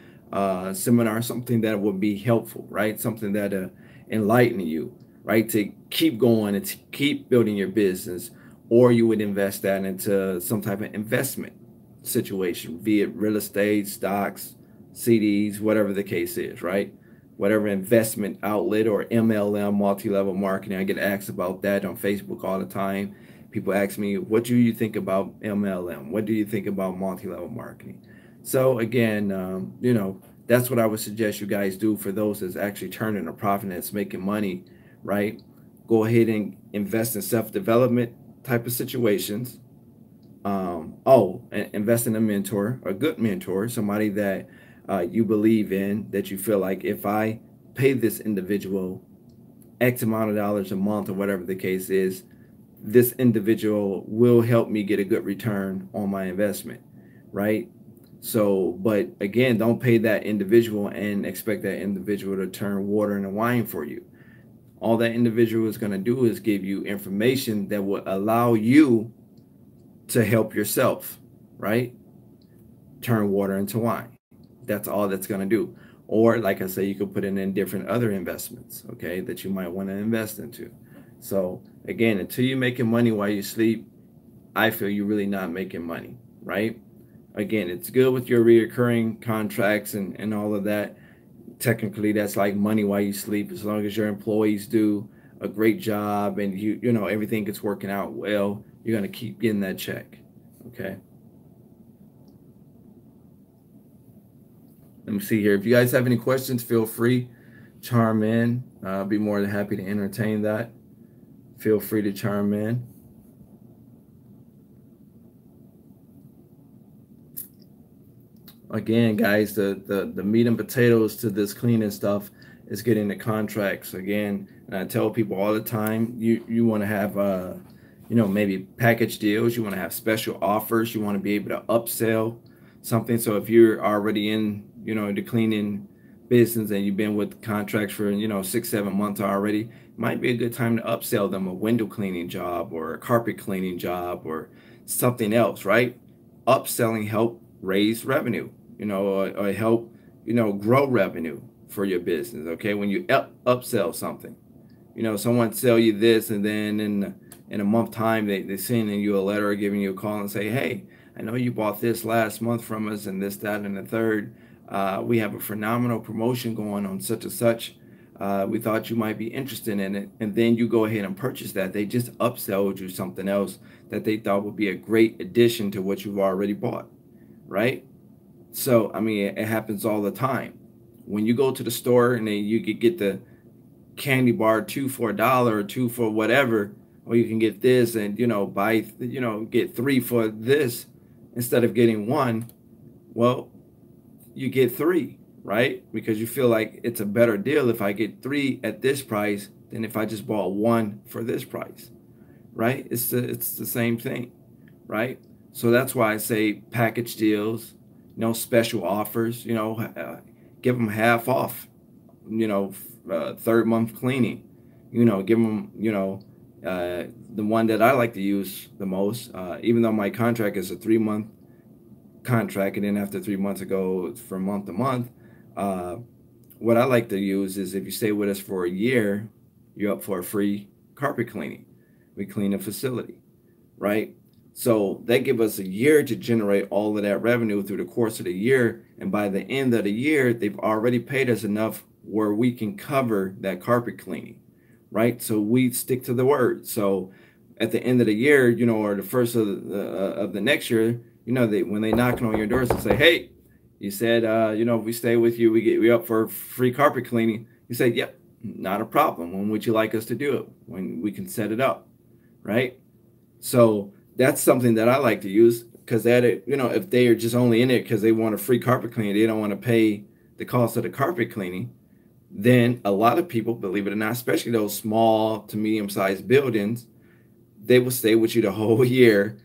seminar, something that will be helpful, right? Something that enlighten you, right? To keep going and to keep building your business. Or you would invest that into some type of investment situation, be it real estate, stocks, CDs, whatever the case is, right? Whatever investment outlet or MLM, multi-level marketing. I get asked about that on Facebook all the time. People ask me, what do you think about MLM? What do you think about multi-level marketing? So again, that's what I would suggest you guys do for those that's actually turning a profit, that's making money, right? Go ahead and invest in self-development type of situations. Invest in a mentor, a good mentor, somebody that you believe in, that you feel like, if I pay this individual X amount of dollars a month or whatever the case is, this individual will help me get a good return on my investment, right? So, but again, don't pay that individual and expect that individual to turn water into wine for you. All that individual is going to do is give you information that will allow you to help yourself, right? Turn water into wine. That's all that's going to do. Or like I say, you could put it in different other investments, okay, that you might want to invest into. So again, until you're making money while you sleep, I feel you're really not making money, right? Again, it's good with your reoccurring contracts and all of that. Technically, that's like money while you sleep, as long as your employees do a great job and everything is working out well, you're going to keep getting that check. Okay. Let me see here. If you guys have any questions, feel free, chime in. I'll be more than happy to entertain that. Feel free to chime in. Again, guys, the meat and potatoes to this cleaning stuff is getting the contracts. Again, and I tell people all the time, you want to have maybe package deals, you want to have special offers, you want to be able to upsell something. So if you're already in the cleaning business and you've been with contracts for 6-7 months already, it might be a good time to upsell them a window cleaning job or a carpet cleaning job or something else, right? Upselling help raise revenue, or help grow revenue for your business. Okay, when you upsell something, someone sell you this, and then in a month time they sending you a letter or giving you a call and say, hey, I know you bought this last month from us and this, that, and the third. We have a phenomenal promotion going on such and such. We thought you might be interested in it. And then you go ahead and purchase that. They just upsold you something else that they thought would be a great addition to what you've already bought, right? So, I mean, it happens all the time. When you go to the store and then you could get the candy bar 2 for $1 or 2 for whatever, or you can get this and, get 3 for this instead of getting 1. Well, you get 3, right? Because you feel like it's a better deal if I get 3 at this price than if I just bought 1 for this price, right? It's the same thing, right? So that's why I say package deals, special offers, give them half off, 3rd month cleaning, give them, the one that I like to use the most, even though my contract is a 3-month contract, and then after 3 months ago from month to month, what I like to use is, if you stay with us for a year, you're up for a free carpet cleaning. We clean a facility, right? So they give us a year to generate all of that revenue through the course of the year, and by the end of the year they've already paid us enough where we can cover that carpet cleaning, right? So we stick to the word. So at the end of the year, or the first of the next year, when they knocking on your doors and say, hey, You said, if we stay with you, we up for free carpet cleaning. You say, yep, not a problem. When would you like us to do it? When we can set it up, right? So that's something that I like to use because if they are just only in it because they want a free carpet cleaning, they don't want to pay the cost of the carpet cleaning. Then a lot of people, believe it or not, especially those small to medium-sized buildings, they will stay with you the whole year,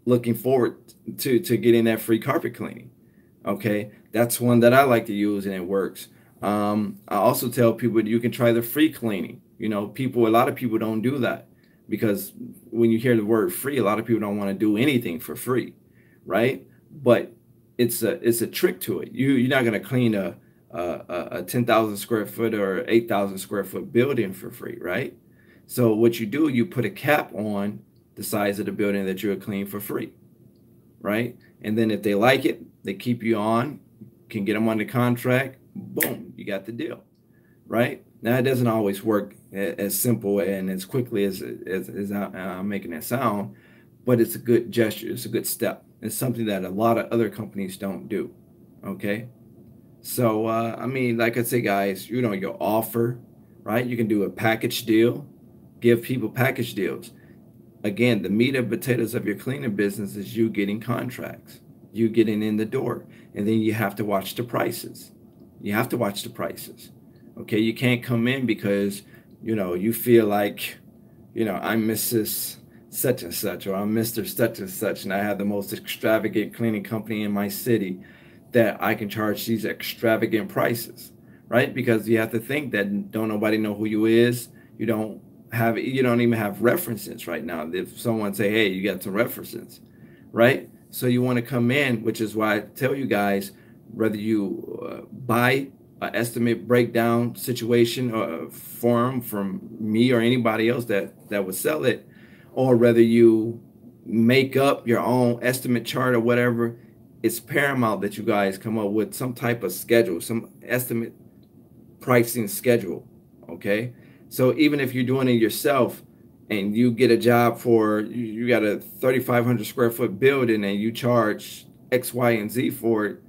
looking forward to getting that free carpet cleaning. Okay, that's one that I like to use and it works. I also tell people you can try the free cleaning. A lot of people don't do that because when you hear the word free, a lot of people don't want to do anything for free, right? But it's a trick to it. You're not going to clean a 10,000 square foot or 8,000 square foot building for free, right? So what you do, you put a cap on the size of the building that you'll clean for free, right? And then if they like it, they keep you on, can get them under contract, boom, you got the deal, right? Now it doesn't always work as simple and as quickly as I'm making that sound, but it's a good gesture. It's a good step. It's something that a lot of other companies don't do, okay? So, like I say, guys, your offer, right? You can do a package deal, give people package deals. Again, the meat and potatoes of your cleaning business is you getting contracts, you getting in the door, and then you have to watch the prices. You have to watch the prices. Okay, you can't come in because, you feel like, I'm Mrs. Such and such, or I'm Mr. Such and such, and I have the most extravagant cleaning company in my city that I can charge these extravagant prices, right? Because you have to think that don't nobody know who you is. You don't even have references right now. If someone say, hey, you got some references, right? So you want to come in, which is why I tell you guys, whether you buy an estimate breakdown situation or form from me or anybody else that would sell it, or whether you make up your own estimate chart or whatever, it's paramount that you guys come up with some type of schedule, some estimate pricing schedule, okay? So even if you're doing it yourself and you get a job for, you got a 3,500 square foot building and you charge X, Y, and Z for it,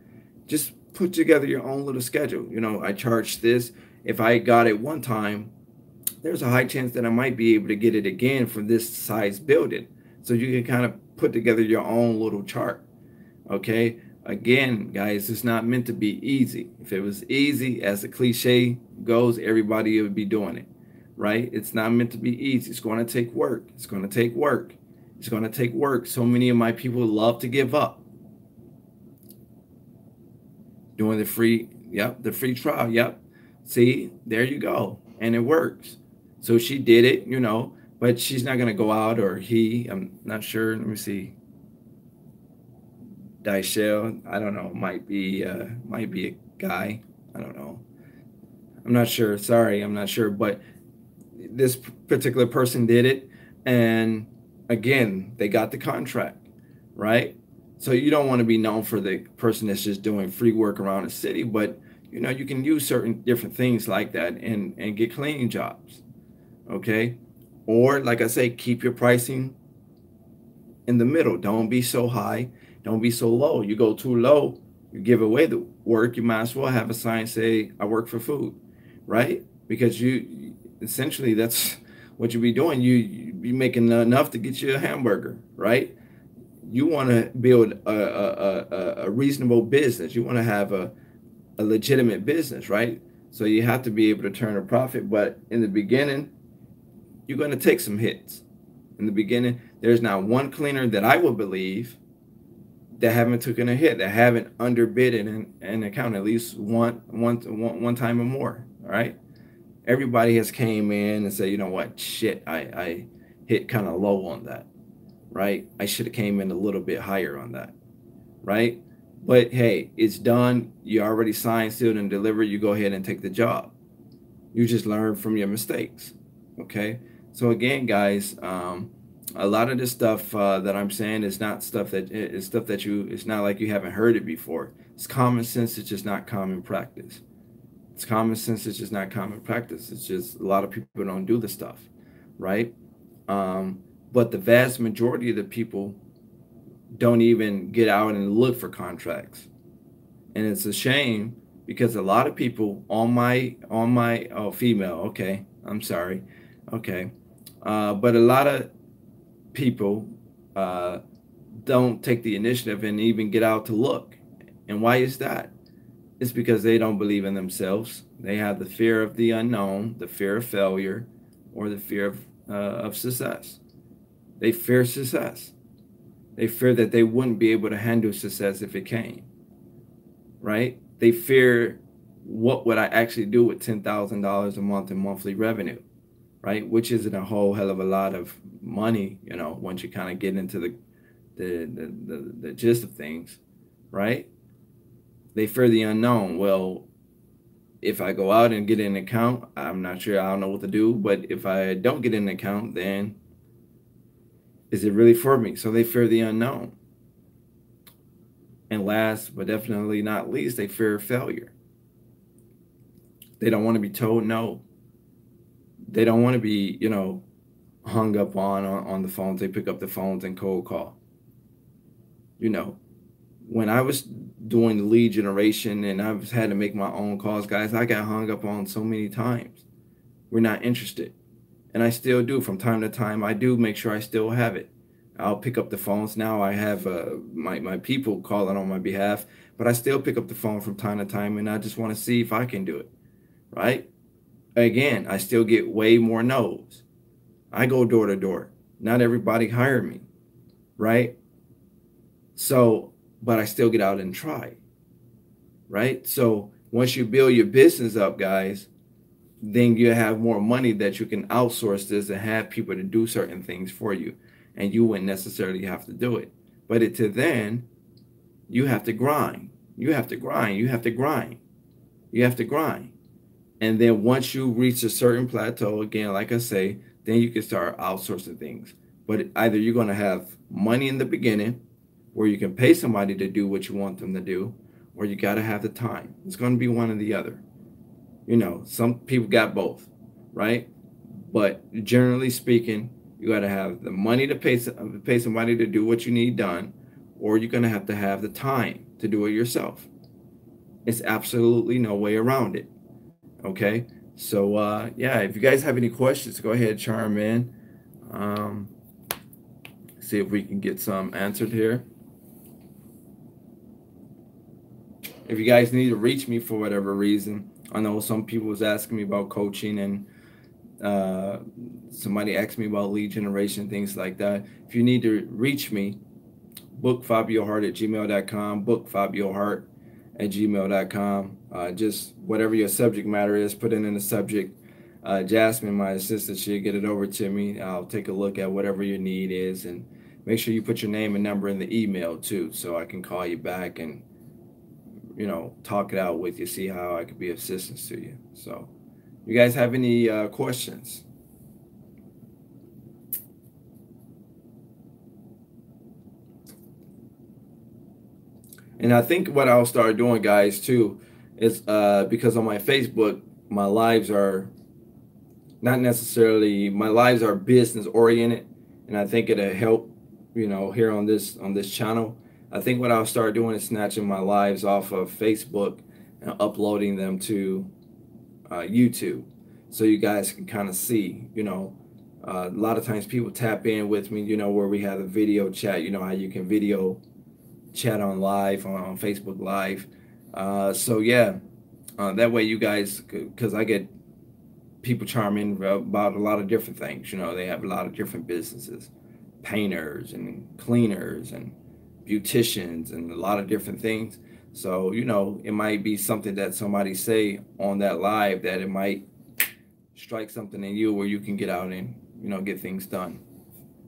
just put together your own little schedule. I charge this. If I got it one time, there's a high chance that I might be able to get it again for this size building. So you can kind of put together your own little chart. Okay. Again, guys, it's not meant to be easy. If it was easy, as the cliche goes, everybody would be doing it, right? It's not meant to be easy. It's going to take work. It's going to take work. It's going to take work. So many of my people love to give up. Doing the free trial. Yep. See, there you go. And it works. So she did it, but she's not going to go out, or I'm not sure. Let me see. Daishel, I don't know, might be a guy. I don't know. I'm not sure. Sorry, I'm not sure. But this particular person did it, and again, they got the contract, right? So you don't want to be known for the person that's just doing free work around the city, but you can use certain different things like that and get cleaning jobs, okay? Or like I say, keep your pricing in the middle. Don't be so high. Don't be so low. You go too low, you give away the work. You might as well have a sign say, I work for food, right? Because you essentially, that's what you be doing. You be making enough to get you a hamburger, right? You want to build a reasonable business. You want to have a legitimate business, right? So you have to be able to turn a profit. But in the beginning, you're going to take some hits. In the beginning, there's not one cleaner that I would believe that haven't taken a hit, that haven't underbid in an account at least one time or more. All right. Everybody has came in and said, you know what, shit, I hit kind of low on that. Right. I should have came in a little bit higher on that. Right. But hey, it's done. You already signed, sealed, and delivered. You go ahead and take the job. You just learn from your mistakes. Okay. So again, guys, a lot of this stuff that I'm saying is not stuff that it's not like you haven't heard it before. It's common sense. It's just not common practice. It's common sense. It's just not common practice. It's just a lot of people don't do the stuff, right? But the vast majority of the people don't even get out and look for contracts. And it's a shame because a lot of people on my oh, female, okay, I'm sorry, okay, but a lot of people uh, don't take the initiative and even get out to look. And why is that? It's because they don't believe in themselves. They have the fear of the unknown, the fear of failure, or the fear of success. They fear success. They fear that they wouldn't be able to handle success if it came, right? They fear, what would I actually do with $10,000 a month in monthly revenue, right? Which isn't a whole hell of a lot of money, once you kind of get into the gist of things, right? They fear the unknown. Well, if I go out and get an account, I'm not sure, I don't know what to do. But if I don't get an account, then is it really for me? So they fear the unknown. And last but definitely not least, they fear failure. They don't want to be told no. They don't want to be, hung up on the phones. They pick up the phones and cold call. When I was doing the lead generation and I was had to make my own calls, guys, I got hung up on so many times. We're not interested. And I still do from time to time. I do make sure I still have it. I'll pick up the phones. Now I have my people calling on my behalf, but I still pick up the phone from time to time, and I just want to see if I can do it, right? Again, I still get way more no's. I go door to door. Not everybody hired me, right? So, but I still get out and try, right? So once you build your business up, guys, then you have more money that you can outsource this and have people to do certain things for you. And you wouldn't necessarily have to do it. But to then, you have to grind. You have to grind. You have to grind. You have to grind. And then once you reach a certain plateau, again, like I say, then you can start outsourcing things. But either you're going to have money in the beginning where you can pay somebody to do what you want them to do, or you got to have the time. It's going to be one or the other. Some people got both, right? But generally speaking, you got to have the money to pay somebody to do what you need done, or you're going to have the time to do it yourself. It's absolutely no way around it. Okay. So, yeah, if you guys have any questions, go ahead, chime in. Um, see if we can get some answered here. If you guys need to reach me for whatever reason, I know some people was asking me about coaching, and somebody asked me about lead generation, things like that. If you need to reach me, book FabioHart@gmail.com, book FabioHart@gmail.com. Just whatever your subject matter is, put it in the subject. Jasmine, my assistant, she'll get it over to me. I'll take a look at whatever your need is, and make sure you put your name and number in the email too, so I can call you back and talk it out with you, see how I could be of assistance to you. So, you guys have any questions? And I think what I'll start doing, guys, too, is because on my Facebook, my lives are not necessarily, my lives are business oriented, and I think it'll help, here on this channel. I think what I'll start doing is snatching my lives off of Facebook and uploading them to YouTube, so you guys can kind of see. A lot of times people tap in with me, where we have a video chat. How you can video chat on live on Facebook Live. So yeah, that way you guys, because I get people chiming about a lot of different things. They have a lot of different businesses, painters and cleaners and beauticians and a lot of different things. So it might be something that somebody say on that live that it might strike something in you where you can get out and get things done.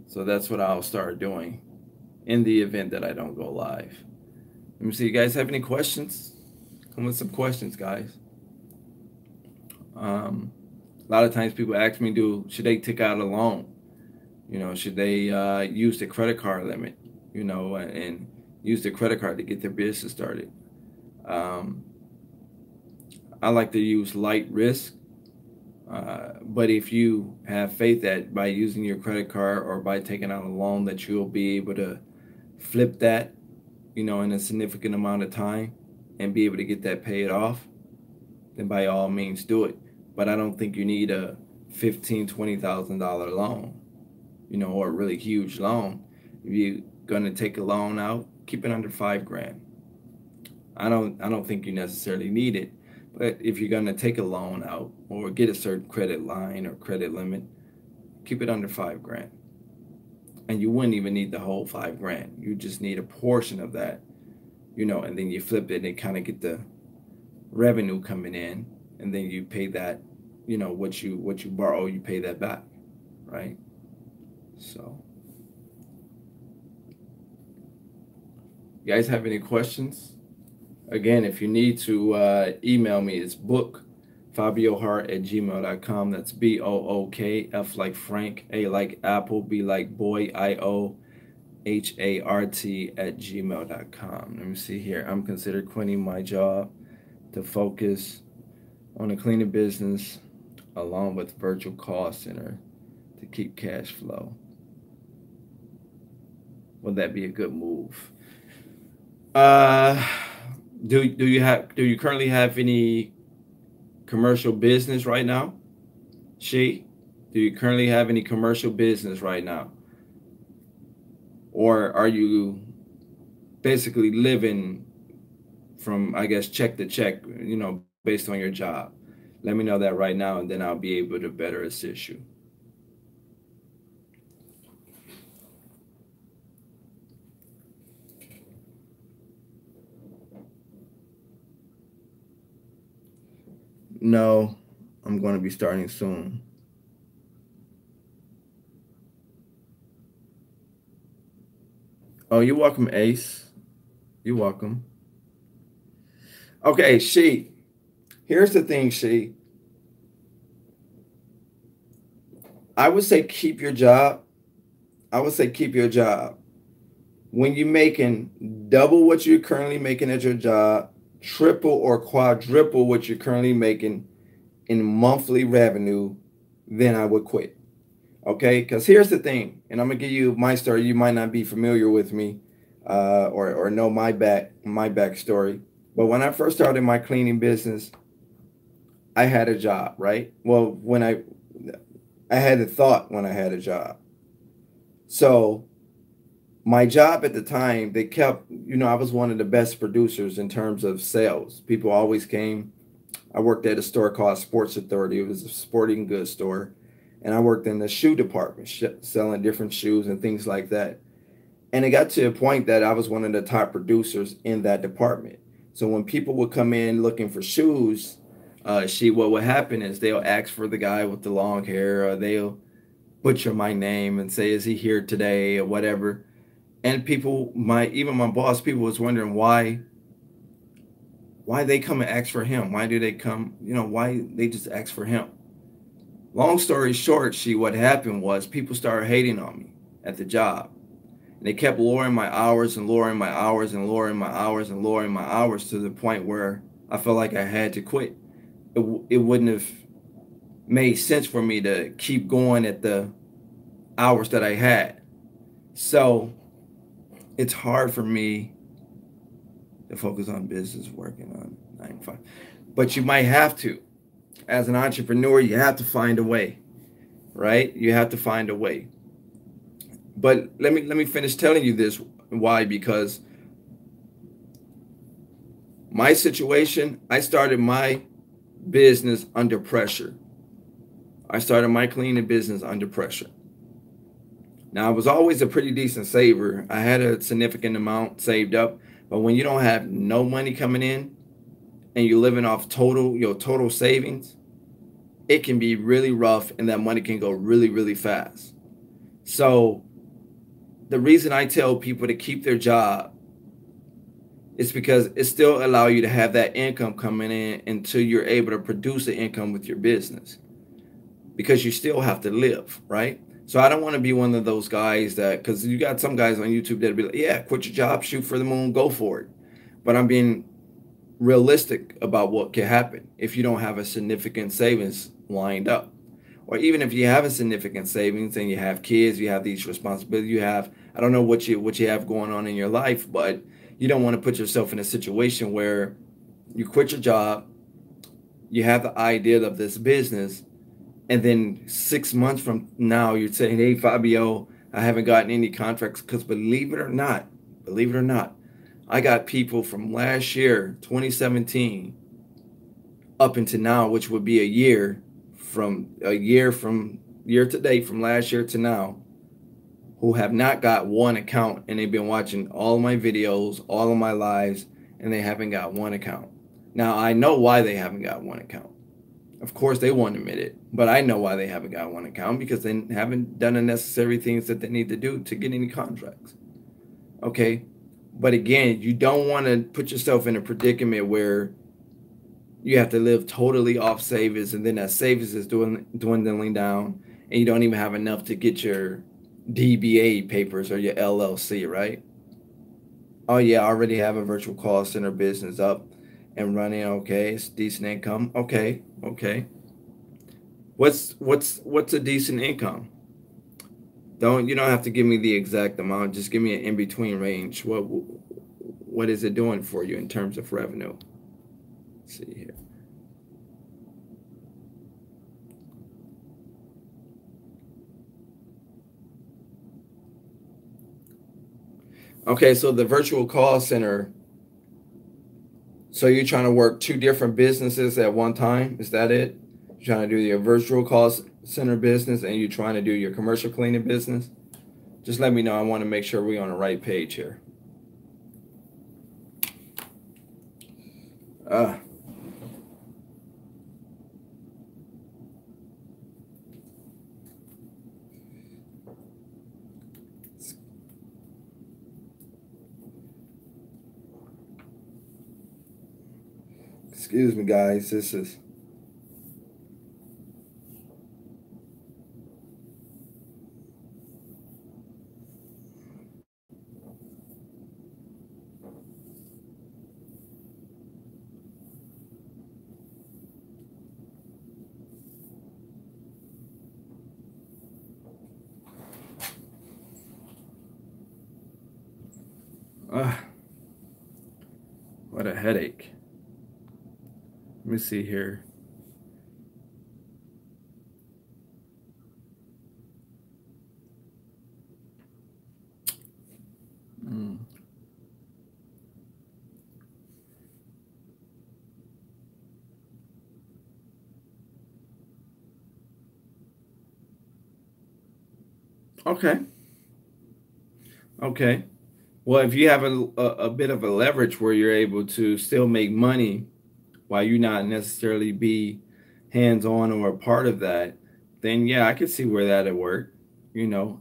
So that's what I'll start doing in the event that I don't go live. Let me see, you guys have any questions? Come with some questions, guys. A lot of times people ask me, should they take out a loan? Should they use the credit card limit, and use the credit card to get their business started? I like to use light risk, but if you have faith that by using your credit card or by taking out a loan that you'll be able to flip that, in a significant amount of time, and be able to get that paid off, then by all means do it. But I don't think you need a $15,000, $20,000 loan, or a really huge loan. If you're gonna take a loan out, keep it under 5 grand. I don't think you necessarily need it, but if you're gonna take a loan out or get a certain credit line or credit limit, keep it under 5 grand. And you wouldn't even need the whole 5 grand. You just need a portion of that, and then you flip it and kind of get the revenue coming in, and then you pay that, what you borrow, you pay that back, right? So, you guys have any questions? Again, if you need to email me, it's bookfabiohart@gmail.com. That's BOOK, F like Frank, A like Apple, B like boy, IOHART@gmail.com. Let me see here. I'm considered quitting my job to focus on a cleaner business along with virtual call center to keep cash flow. Would that be a good move? Uh, do you currently have any commercial business right now? She, do you currently have any commercial business right now? Or are you basically living from, I guess, check to check, based on your job? Let me know that right now, and then I'll be able to better assist you. No, I'm going to be starting soon. Oh, you're welcome, Ace. You're welcome. Okay, here's the thing, I would say keep your job. I would say keep your job. When you're making double what you're currently making at your job, triple or quadruple what you're currently making in monthly revenue, then I would quit. Okay, because here's the thing, and I'm gonna give you my story. You might not be familiar with me, or know my backstory. But when I first started my cleaning business, I had a job, right? Well, when I had a thought when I had a job. So my job at the time, they kept, I was one of the best producers in terms of sales. People always came. I worked at a store called Sports Authority. It was a sporting goods store. And I worked in the shoe department, selling different shoes and things like that. And it got to a point that I was one of the top producers in that department. So when people would come in looking for shoes, what would happen is they'll ask for the guy with the long hair, or they'll butcher my name and say, "Is he here today?" or whatever. And even my boss, people was wondering why they come and ask for him. Why do they come? Why they just ask for him? Long story short, what happened was people started hating on me at the job. And they kept lowering my hours and lowering my hours and lowering my hours and lowering my hours to the point where I felt like I had to quit. It wouldn't have made sense for me to keep going at the hours that I had. So it's hard for me to focus on business working on 9 to 5. But you might have to. As an entrepreneur, you have to find a way, right? You have to find a way. But let me finish telling you this. Why? Because my situation, I started my business under pressure. I started my cleaning business under pressure. Now, I was always a pretty decent saver. I had a significant amount saved up, but when you don't have no money coming in and you're living off total savings, it can be really rough, and that money can go really, really fast. So the reason I tell people to keep their job is because it still allows you to have that income coming in until you're able to produce the income with your business, because you still have to live, right? So I don't want to be one of those guys because you got some guys on YouTube that'll be like, yeah, quit your job, shoot for the moon, go for it. But I'm being realistic about what can happen if you don't have a significant savings lined up. Or even if you have a significant savings and you have kids, you have these responsibilities, I don't know what you have going on in your life, but you don't want to put yourself in a situation where you quit your job, you have the idea of this business, and then 6 months from now you're saying, hey Fabio, I haven't gotten any contracts. Because believe it or not, I got people from last year, 2017, up into now, which would be a year to date, from last year to now, who have not got one account, and they've been watching all of my videos, all of my lives, and they haven't got one account. Now I know why they haven't got one account. Of course, they won't admit it, but I know why they haven't got one account, because they haven't done the necessary things that they need to do to get any contracts. Okay. But again, you don't want to put yourself in a predicament where you have to live totally off savings, and then that savings is dwindling down, and you don't even have enough to get your DBA papers or your LLC, right? Oh yeah, I already have a virtual call center business up and running. Okay, it's decent income. Okay, okay. What's a decent income? You don't have to give me the exact amount. Just give me an in between range. What is it doing for you in terms of revenue? Let's see here. Okay, so the virtual call center. So you're trying to work two different businesses at one time? Is that it? You're trying to do your virtual call center business, and you're trying to do your commercial cleaning business? Just let me know. I want to make sure we're on the right page here. Uh, Excuse me, guys. This is what a headache. Let me see here. Okay. Okay. Well, if you have a bit of a leverage where you're able to still make money while you not necessarily be hands on or a part of that, then yeah, I could see where that'd work.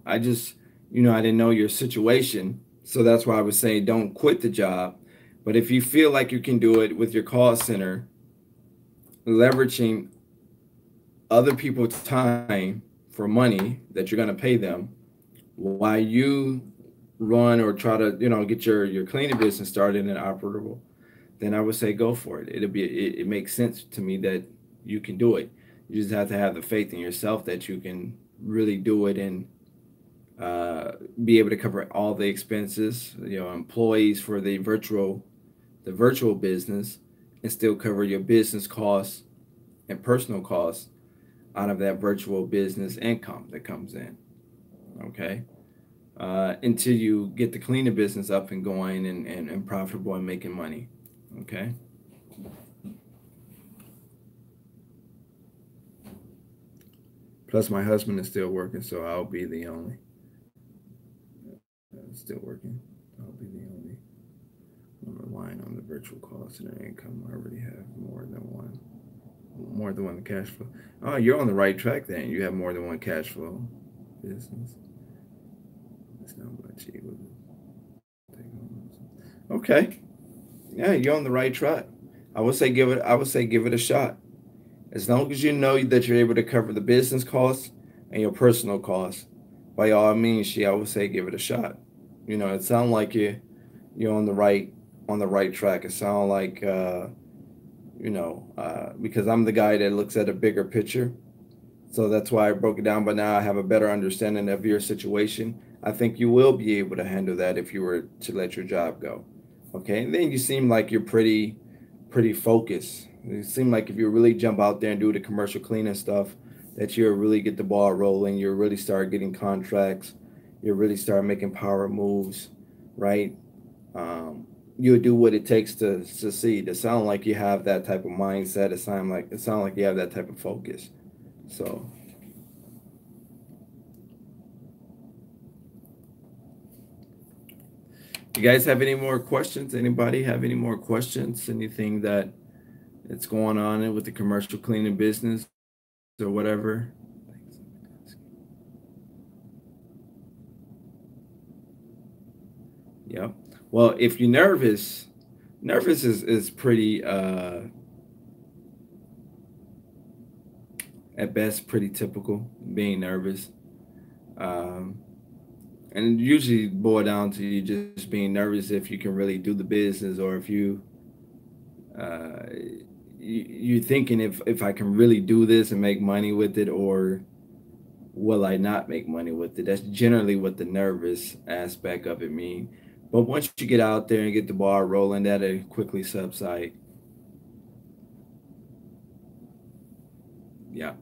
I just, I didn't know your situation. So that's why I was saying don't quit the job. But if you feel like you can do it with your call center, leveraging other people's time for money that you're going to pay them while you run or try to, get your cleaning business started and operable, then I would say go for it. It makes sense to me that you can do it. You just have to have the faith in yourself that you can really do it, and be able to cover all the expenses, employees for the virtual business, and still cover your business costs and personal costs out of that virtual business income that comes in. Okay. Until you get the cleaning business up and going, and profitable and making money. Okay. Plus, my husband is still working, so I'll be the only. Still working. I'll be the only one relying on the virtual call center income. I already have more than one cash flow. Oh, you're on the right track then. You have more than one cash flow business. It's not much. Okay. Yeah, you're on the right track. I would say give it a shot. As long as you know that you're able to cover the business costs and your personal costs, by all means, I would say give it a shot. It sounds like you're on the right track. It sounds like because I'm the guy that looks at a bigger picture. So that's why I broke it down. But now I have a better understanding of your situation. I think you will be able to handle that if you were to let your job go. Okay, and then you seem like you're pretty focused. It seem like if you really jump out there and do the commercial cleaning stuff, that you'll really get the ball rolling. You'll really start getting contracts. You'll really start making power moves, right? Um, you'll do what it takes to succeed. It sounds like you have that type of mindset. It sounds like you have that type of focus. So, you guys have any more questions? Anybody have any more questions? Anything that's going on with the commercial cleaning business or whatever? Yep. Well, if you're nervous, nervous is pretty at best pretty typical, being nervous. Um, and it usually boil down to you just being nervous if you can really do the business, or if uh, you're thinking if I can really do this and make money with it, or will I not make money with it? That's generally what the nervous aspect of it mean. But once you get out there and get the ball rolling, that'll quickly subside. Yeah,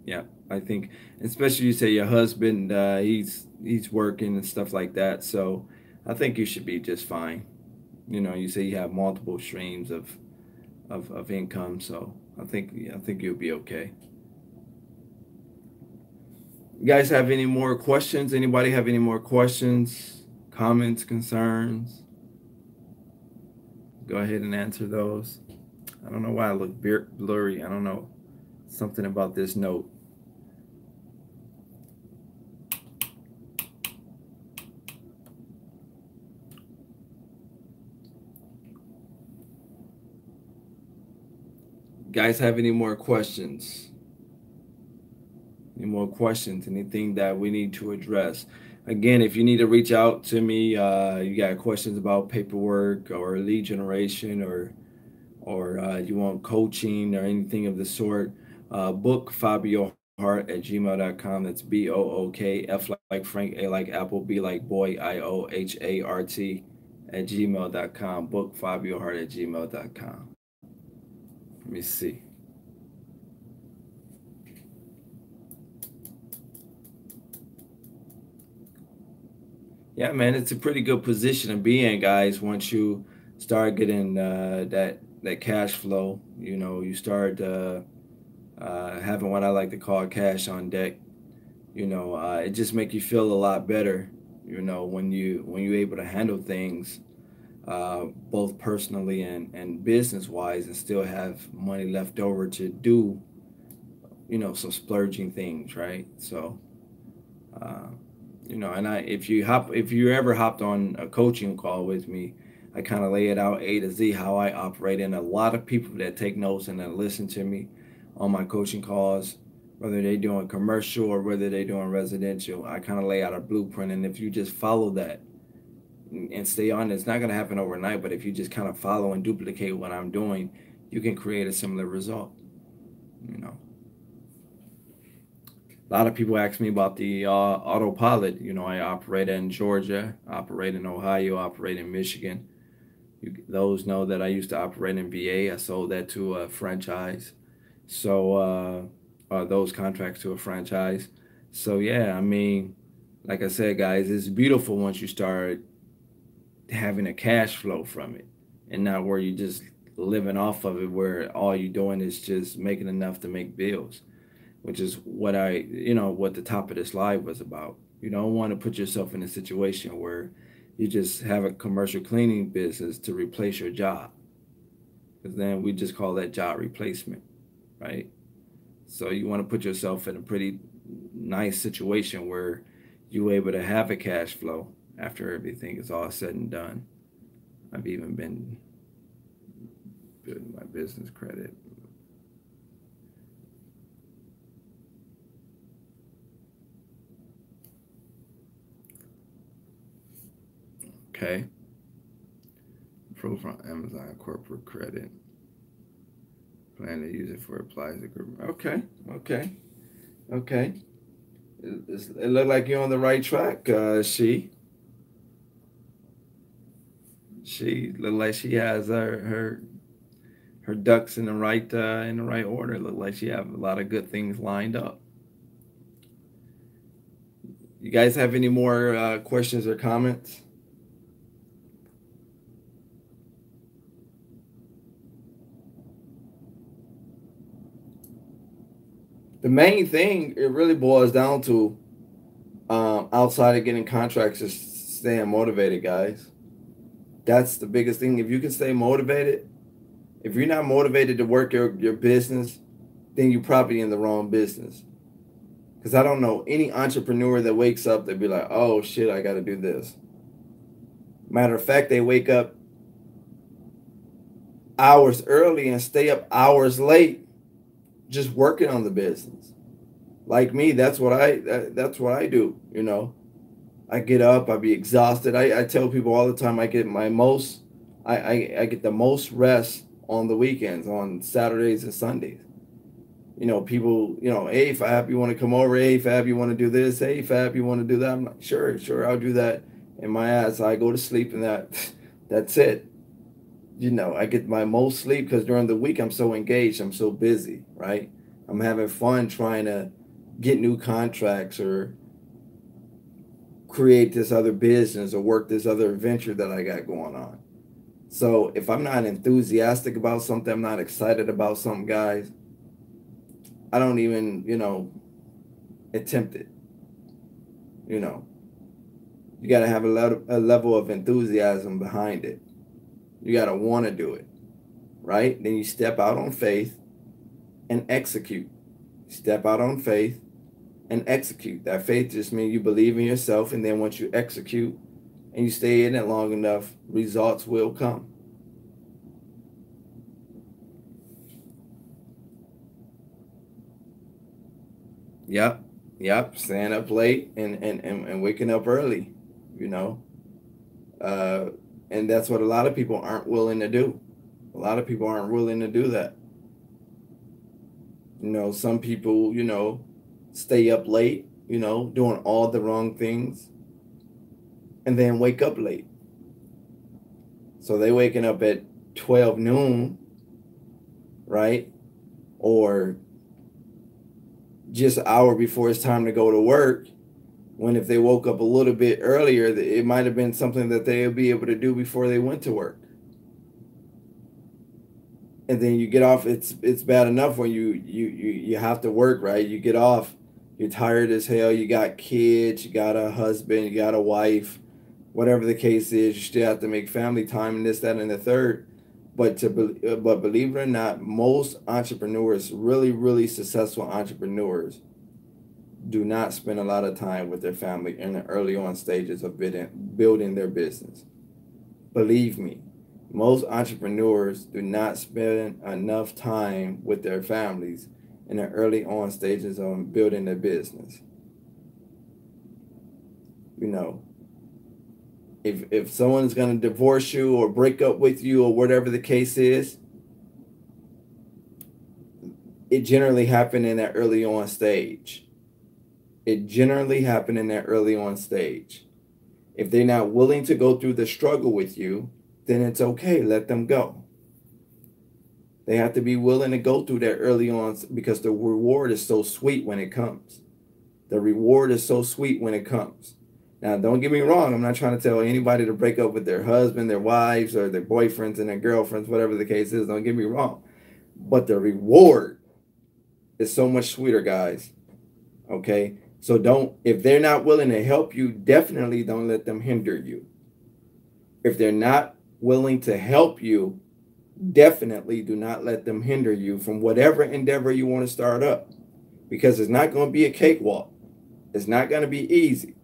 yeah. I think, especially you say your husband, he's working and stuff like that. So I think you should be just fine. You say you have multiple streams of income, so I think you'll be okay. You guys have any more questions? Anybody have any more questions, comments, concerns? Go ahead and answer those. I don't know why I look blurry. I don't know. Something about this note. You guys have any more questions? Any more questions? Anything that we need to address? Again, if you need to reach out to me, you got questions about paperwork or lead generation, or you want coaching or anything of the sort, book Fabio Hart at gmail.com. That's BOOK, F like Frank, A like Apple, B like boy, IOHART at gmail.com. Book Fabio Hart at gmail.com. Let me see. Yeah, man, it's a pretty good position to be in, guys. Once you start getting that cash flow, you start having what I like to call cash on deck. It just make you feel a lot better. When you're able to handle things, both personally and business wise, and still have money left over to do some splurging things, right? So. Uh, and if you ever hopped on a coaching call with me, I kind of lay it out A to Z how I operate. And a lot of people that take notes and that listen to me on my coaching calls, whether they're doing commercial or whether they're doing residential, I kind of lay out a blueprint. And if you just follow that and stay on, it's not going to happen overnight. But if you just kind of follow and duplicate what I'm doing, you can create a similar result. You know. A lot of people ask me about the autopilot. I operate in Georgia, operate in Ohio, operate in Michigan. Those know that I used to operate in VA. I sold that to a franchise. So those contracts to a franchise. So yeah, I mean, like I said, guys, it's beautiful once you start having a cash flow from it, and not where you just living off of it, where all you're doing is just making enough to make bills, which is what the top of this live was about. You don't want to put yourself in a situation where you just have a commercial cleaning business to replace your job, because then we just call that job replacement, right? So you want to put yourself in a pretty nice situation where you're able to have a cash flow after everything is all said and done. I've even been building my business credit. Okay. Pro from Amazon corporate credit. Plan to use it for applies agreement. Okay, okay, okay. It look like you're on the right track, she. She look like she has her ducks in the right order. Look like she have a lot of good things lined up. You guys have any more questions or comments? The main thing it really boils down to, outside of getting contracts, is staying motivated, guys. That's the biggest thing. If you can stay motivated, if you're not motivated to work your business, then you're probably in the wrong business. Because I don't know any entrepreneur that wakes up that be like, oh shit, I got to do this. Matter of fact, they wake up hours early and stay up hours late just working on the business. Like me, that's what I do. I get up, I be exhausted. I tell people all the time I get my most I get the most rest on the weekends, on Saturdays and Sundays. People, hey Fab, you want to come over? Hey Fab, you want to do this? Hey Fab, you want to do that? I'm like, sure, I'll do that. And my ass, I go to sleep and that's it. I get my most sleep because during the week I'm so engaged, I'm so busy, right? I'm having fun trying to get new contracts or create this other business or work this other venture that I got going on. So if I'm not enthusiastic about something, I'm not excited about something, guys, I don't even, attempt it. You know, you got to have a level of enthusiasm behind it. You got to want to do it, right? Then you step out on faith and execute. Step out on faith and execute. That faith just means you believe in yourself, and then once you execute and you stay in it long enough, results will come. Yep. Staying up late and waking up early, you know. Uh, and that's what a lot of people aren't willing to do. A lot of people aren't willing to do that. Some people, stay up late, doing all the wrong things and then wake up late. So they waking up at 12 noon, right? Or just an hour before it's time to go to work, when if they woke up a little bit earlier, it might have been something that they would be able to do before they went to work. And then you get off, it's bad enough when you have to work, right? You get off, you're tired as hell, you got kids, you got a husband, you got a wife, whatever the case is, you still have to make family time and this, that, and the third. But believe it or not, most entrepreneurs, really, really successful entrepreneurs, do not spend a lot of time with their family in the early on stages of building their business. Believe me, most entrepreneurs do not spend enough time with their families in the early on stages of building their business. You know, if someone's going to divorce you or break up with you or whatever the case is, it generally happened in that early on stage. It generally happened in that early on stage. If they're not willing to go through the struggle with you, then it's okay. Let them go. They have to be willing to go through that early on because the reward is so sweet when it comes. The reward is so sweet when it comes. Now, don't get me wrong. I'm not trying to tell anybody to break up with their husband, their wives, or their boyfriends and their girlfriends, whatever the case is. Don't get me wrong. But the reward is so much sweeter, guys. Okay? So if they're not willing to help you, definitely don't let them hinder you. If they're not willing to help you, definitely do not let them hinder you from whatever endeavor you want to start up, because it's not going to be a cakewalk. It's not going to be easy.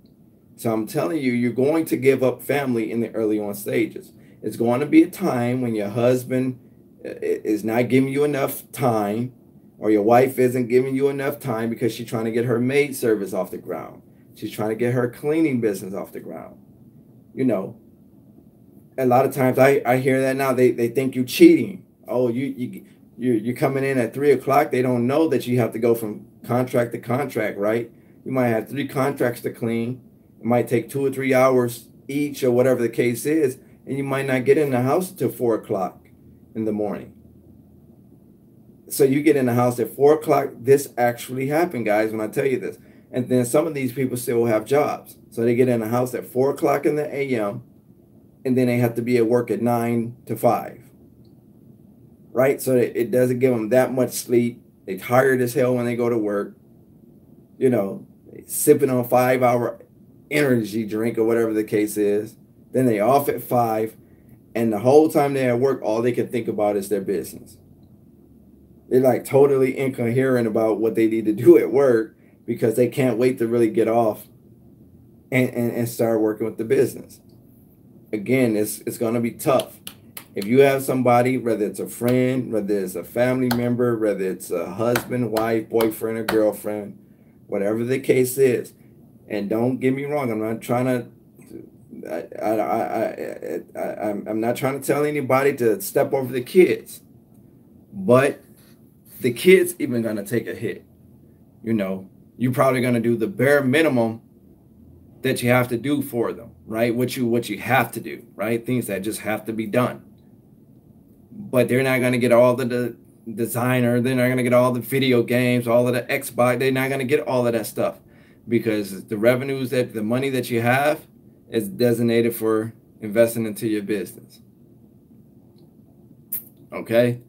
So I'm telling you, you're going to give up family in the early on stages. It's going to be a time when your husband is not giving you enough time, or your wife isn't giving you enough time because she's trying to get her maid service off the ground. She's trying to get her cleaning business off the ground. A lot of times I hear that now. They think you cheating. Oh, you're coming in at 3 o'clock. They don't know that you have to go from contract to contract, right? You might have 3 contracts to clean. It might take 2 or 3 hours each, or whatever the case is, and you might not get in the house until 4 o'clock in the morning. So you get in the house at 4 o'clock. This actually happened, guys, when I tell you this. And then some of these people still have jobs. So they get in the house at 4 o'clock in the AM, and then they have to be at work at 9 to 5. Right? So it doesn't give them that much sleep. They tired as hell when they go to work. You know, sipping on 5-hour energy drink or whatever the case is. Then they off at 5. And the whole time they're at work, all they can think about is their business. They're like totally incoherent about what they need to do at work because they can't wait to really get off and start working with the business. Again, it's going to be tough. If you have somebody, whether it's a friend, whether it's a family member, whether it's a husband, wife, boyfriend, or girlfriend, whatever the case is, and don't get me wrong, I'm not trying to I'm not trying to tell anybody to step over the kids, but the kids even gonna take a hit. You know, you're probably gonna do the bare minimum that you have to do for them, right? What you have to do, right? Things that just have to be done. But they're not gonna get all the designer, they're not gonna get all the video games, all of the Xbox, they're not gonna get all of that stuff because the revenues, that the money that you have is designated for investing into your business. Okay?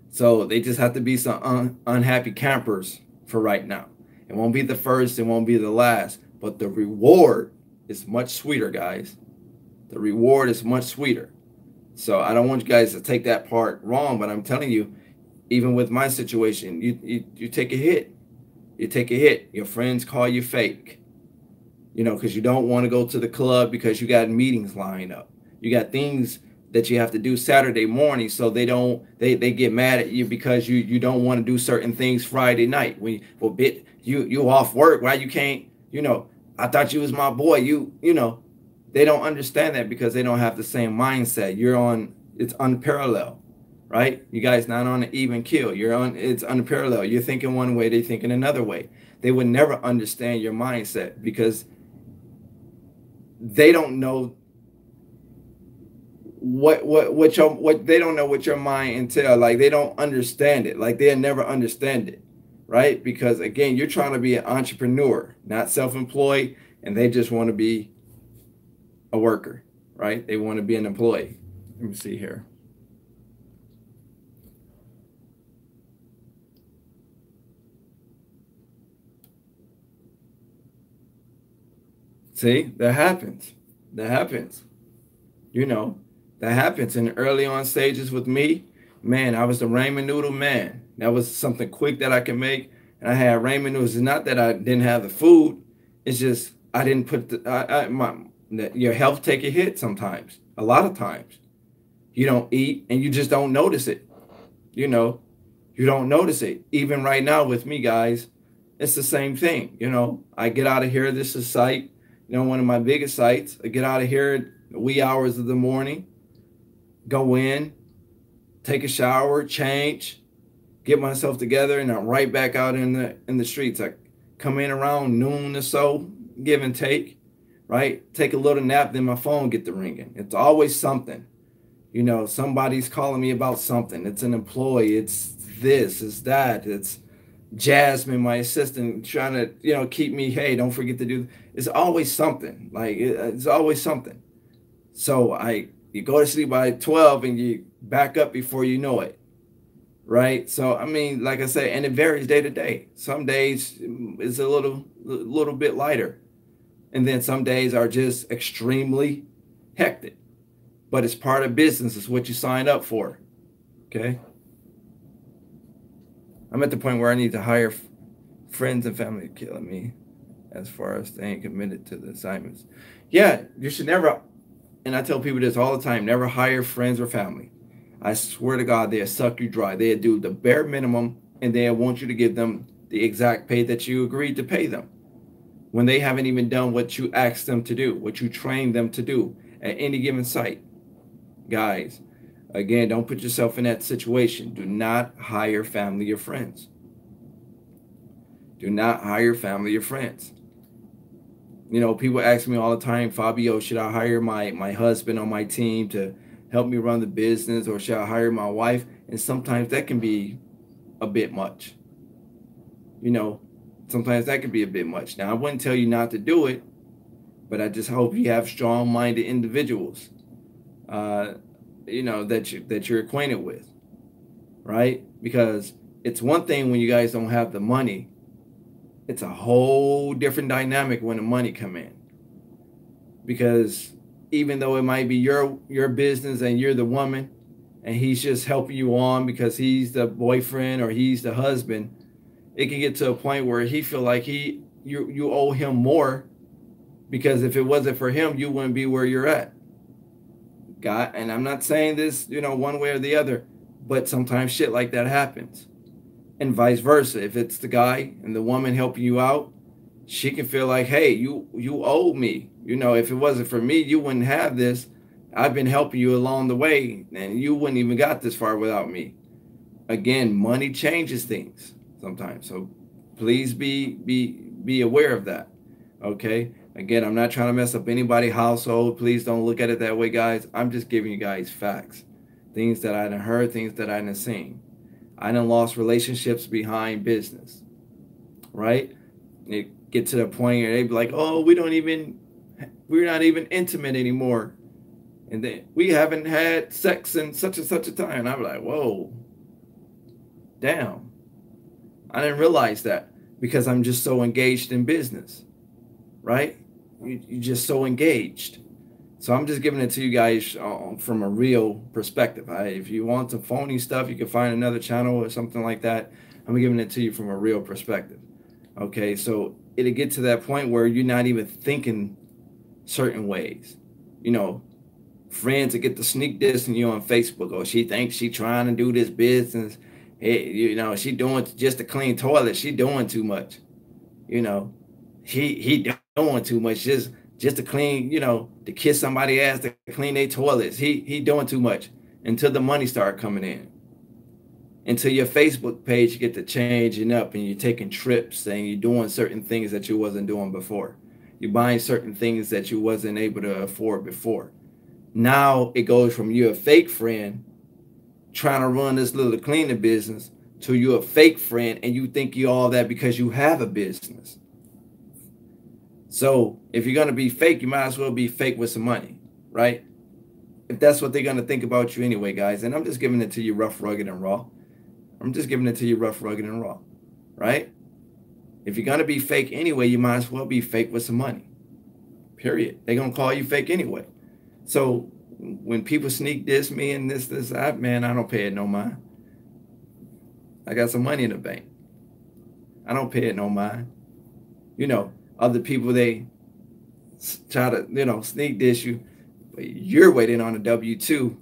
So they just have to be some unhappy campers for right now. It won't be the first, it won't be the last, but the reward is much sweeter, guys. The reward is much sweeter. So I don't want you guys to take that part wrong, but I'm telling you, even with my situation, you take a hit. You take a hit. Your friends call you fake. You know, because you don't want to go to the club because you got meetings lined up. You got things that you have to do Saturday morning, so they get mad at you because you don't want to do certain things Friday night. You off work, why you can't, you know, I thought you was my boy. You know, they don't understand that because they don't have the same mindset. It's unparalleled, right? You guys not on an even keel. It's unparalleled. You're thinking one way, they thinking another way. They would never understand your mindset because they don't know what they don't know what your mind entails. Like they don't understand it. Like they'll never understand it, right? Because again, you're trying to be an entrepreneur, not self-employed, and they just want to be a worker, right? They want to be an employee. Let me see here. See, that happens. That happens. You know, that happens in early on stages with me. Man, I was the ramen noodle man. That was something quick that I could make. And I had ramen noodles. It's not that I didn't have the food. It's just I didn't put your health take a hit sometimes. A lot of times. You don't eat and you just don't notice it. You know, you don't notice it. Even right now with me, guys, it's the same thing. You know, I get out of here. This is site. You know, one of my biggest sites. I get out of here at the wee hours of the morning, go in, take a shower, change, get myself together, and I'm right back out in the streets. I come in around noon or so, give and take, right? Take a little nap, then my phone get to ringing. It's always something. You know, somebody's calling me about something. It's an employee. It's this, it's that. It's Jasmine, my assistant, trying to, you know, keep me, hey, don't forget to do. It's always something. Like, it's always something. So you go to sleep by 12 and you back up before you know it. Right? So, I mean, like I say, and it varies day to day. Some days it's a little bit lighter. And then some days are just extremely hectic. But it's part of business. It's what you signed up for. Okay? I'm at the point where I need to hire friends and family killing me as far as staying committed to the assignments. Yeah, you should never, and I tell people this all the time, never hire friends or family. I swear to God, they'll suck you dry. They'll do the bare minimum, and they'll want you to give them the exact pay that you agreed to pay them when they haven't even done what you asked them to do, what you trained them to do at any given site. Guys, again, don't put yourself in that situation. Do not hire family or friends. Do not hire family or friends. You know, people ask me all the time, Fabio, should I hire my husband on my team to help me run the business, or should I hire my wife? And sometimes that can be a bit much. You know, sometimes that can be a bit much. Now, I wouldn't tell you not to do it, but I just hope you have strong-minded individuals, uh, you know, that you're acquainted with, right? Because it's one thing when you guys don't have the money. It's a whole different dynamic when the money come in. Because even though it might be your business and you're the woman, and he's just helping you on because he's the boyfriend or he's the husband, it can get to a point where he feel like you owe him more, because if it wasn't for him, you wouldn't be where you're at. God, and I'm not saying this, you know, one way or the other, but sometimes shit like that happens. And vice versa. If it's the guy and the woman helping you out, she can feel like, hey, you owe me. You know, if it wasn't for me, you wouldn't have this. I've been helping you along the way, and you wouldn't even got this far without me. Again, money changes things sometimes. So please be aware of that. Okay. Again, I'm not trying to mess up anybody's household. Please don't look at it that way, guys. I'm just giving you guys facts. Things that I done heard, things that I done seen. I done lost relationships behind business. Right? It get to the point where they be like, oh, we're not even intimate anymore. And then we haven't had sex in such and such a time. And I'm like, whoa, damn. I didn't realize that because I'm just so engaged in business, right? You're just so engaged. So I'm just giving it to you guys from a real perspective. If you want some phony stuff, you can find another channel or something like that. I'm giving it to you from a real perspective. Okay, so it'll get to that point where you're not even thinking certain ways. You know, friends that get to sneak dissing you on Facebook, or she thinks she trying to do this business. Hey, you know, she doing just to clean toilet. She doing too much. You know, he doing too much just to clean. You know, to kiss somebody ass to clean their toilets. He doing too much until the money start coming in. Until your Facebook page you get to changing up and you're taking trips and you're doing certain things that you wasn't doing before. You're buying certain things that you wasn't able to afford before. Now it goes from you a fake friend trying to run this little cleaning business to you a fake friend and you think you all that because you have a business. So if you're gonna be fake, you might as well be fake with some money, right? If that's what they're gonna think about you anyway, guys. And I'm just giving it to you rough, rugged, and raw. I'm just giving it to you rough, rugged, and raw, right? If you're gonna be fake anyway, you might as well be fake with some money. Period. They're gonna call you fake anyway. So when people sneak diss me and this, that, man, I don't pay it no mind. I got some money in the bank. I don't pay it no mind. You know, other people, they try to, you know, sneak diss you, but you're waiting on a W-2.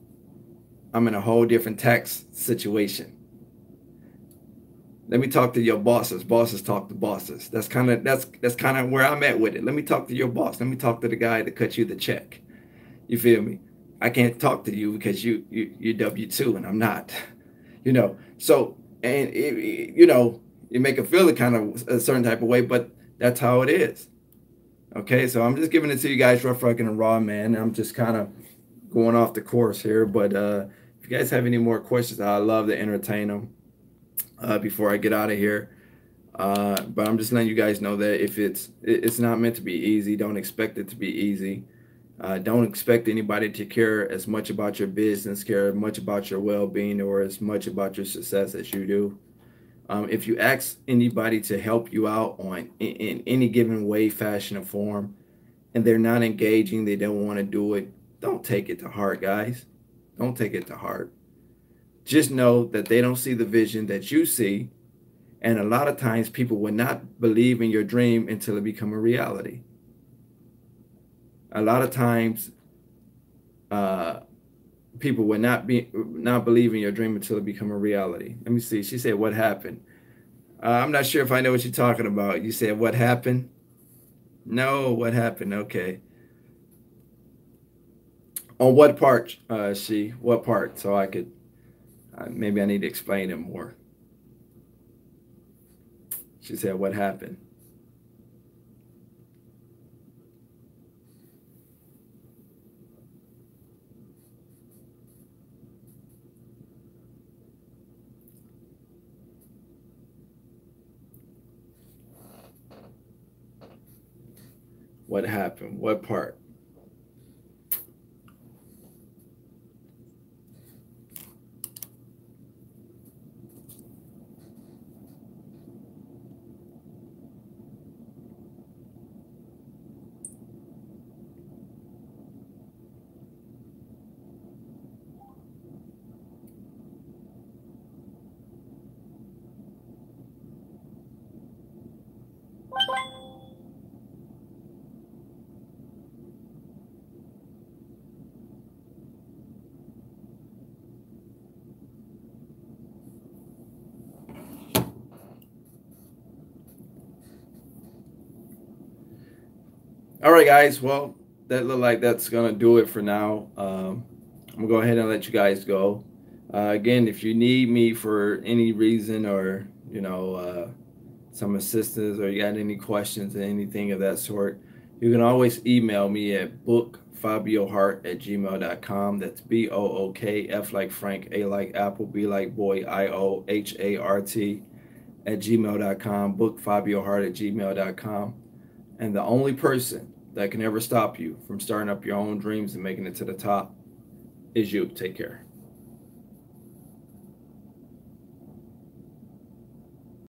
I'm in a whole different tax situation. Let me talk to your bosses. Bosses talk to bosses. That's kind of where I'm at with it. Let me talk to your boss. Let me talk to the guy that cut you the check. You feel me? I can't talk to you because you're W-2 and I'm not. You know. So and you know, you make it feel kind of a certain type of way, but that's how it is. Okay, so I'm just giving it to you guys rough, rugged, and raw, man. I'm just kind of going off the course here, but if you guys have any more questions, I'd love to entertain them before I get out of here. But I'm just letting you guys know that if it's not meant to be easy, don't expect it to be easy. Don't expect anybody to care as much about your business, care as much about your well-being, or as much about your success as you do. If you ask anybody to help you out in any given way, fashion, or form, and they're not engaging, they don't want to do it, don't take it to heart, guys. Don't take it to heart. Just know that they don't see the vision that you see. And a lot of times people will not believe in your dream until it become a reality. A lot of times people will not believe in your dream until it become a reality. Let me see. She said, what happened? I'm not sure if I know what you're talking about. You said, what happened? No, what happened? Okay. On what part, what part? So I could, maybe I need to explain it more. She said, what happened? What happened? What part? All right, guys. Well, that look like that's gonna do it for now. I'm gonna go ahead and let you guys go. Again, if you need me for any reason, or some assistance, or you got any questions or anything of that sort, you can always email me at bookfabiohart@gmail.com. That's BOOK, F like Frank, A like Apple, B like boy, IOHART at gmail.com. Bookfabiohart@gmail.com. And the only person that can ever stop you from starting up your own dreams and making it to the top is you. Take care.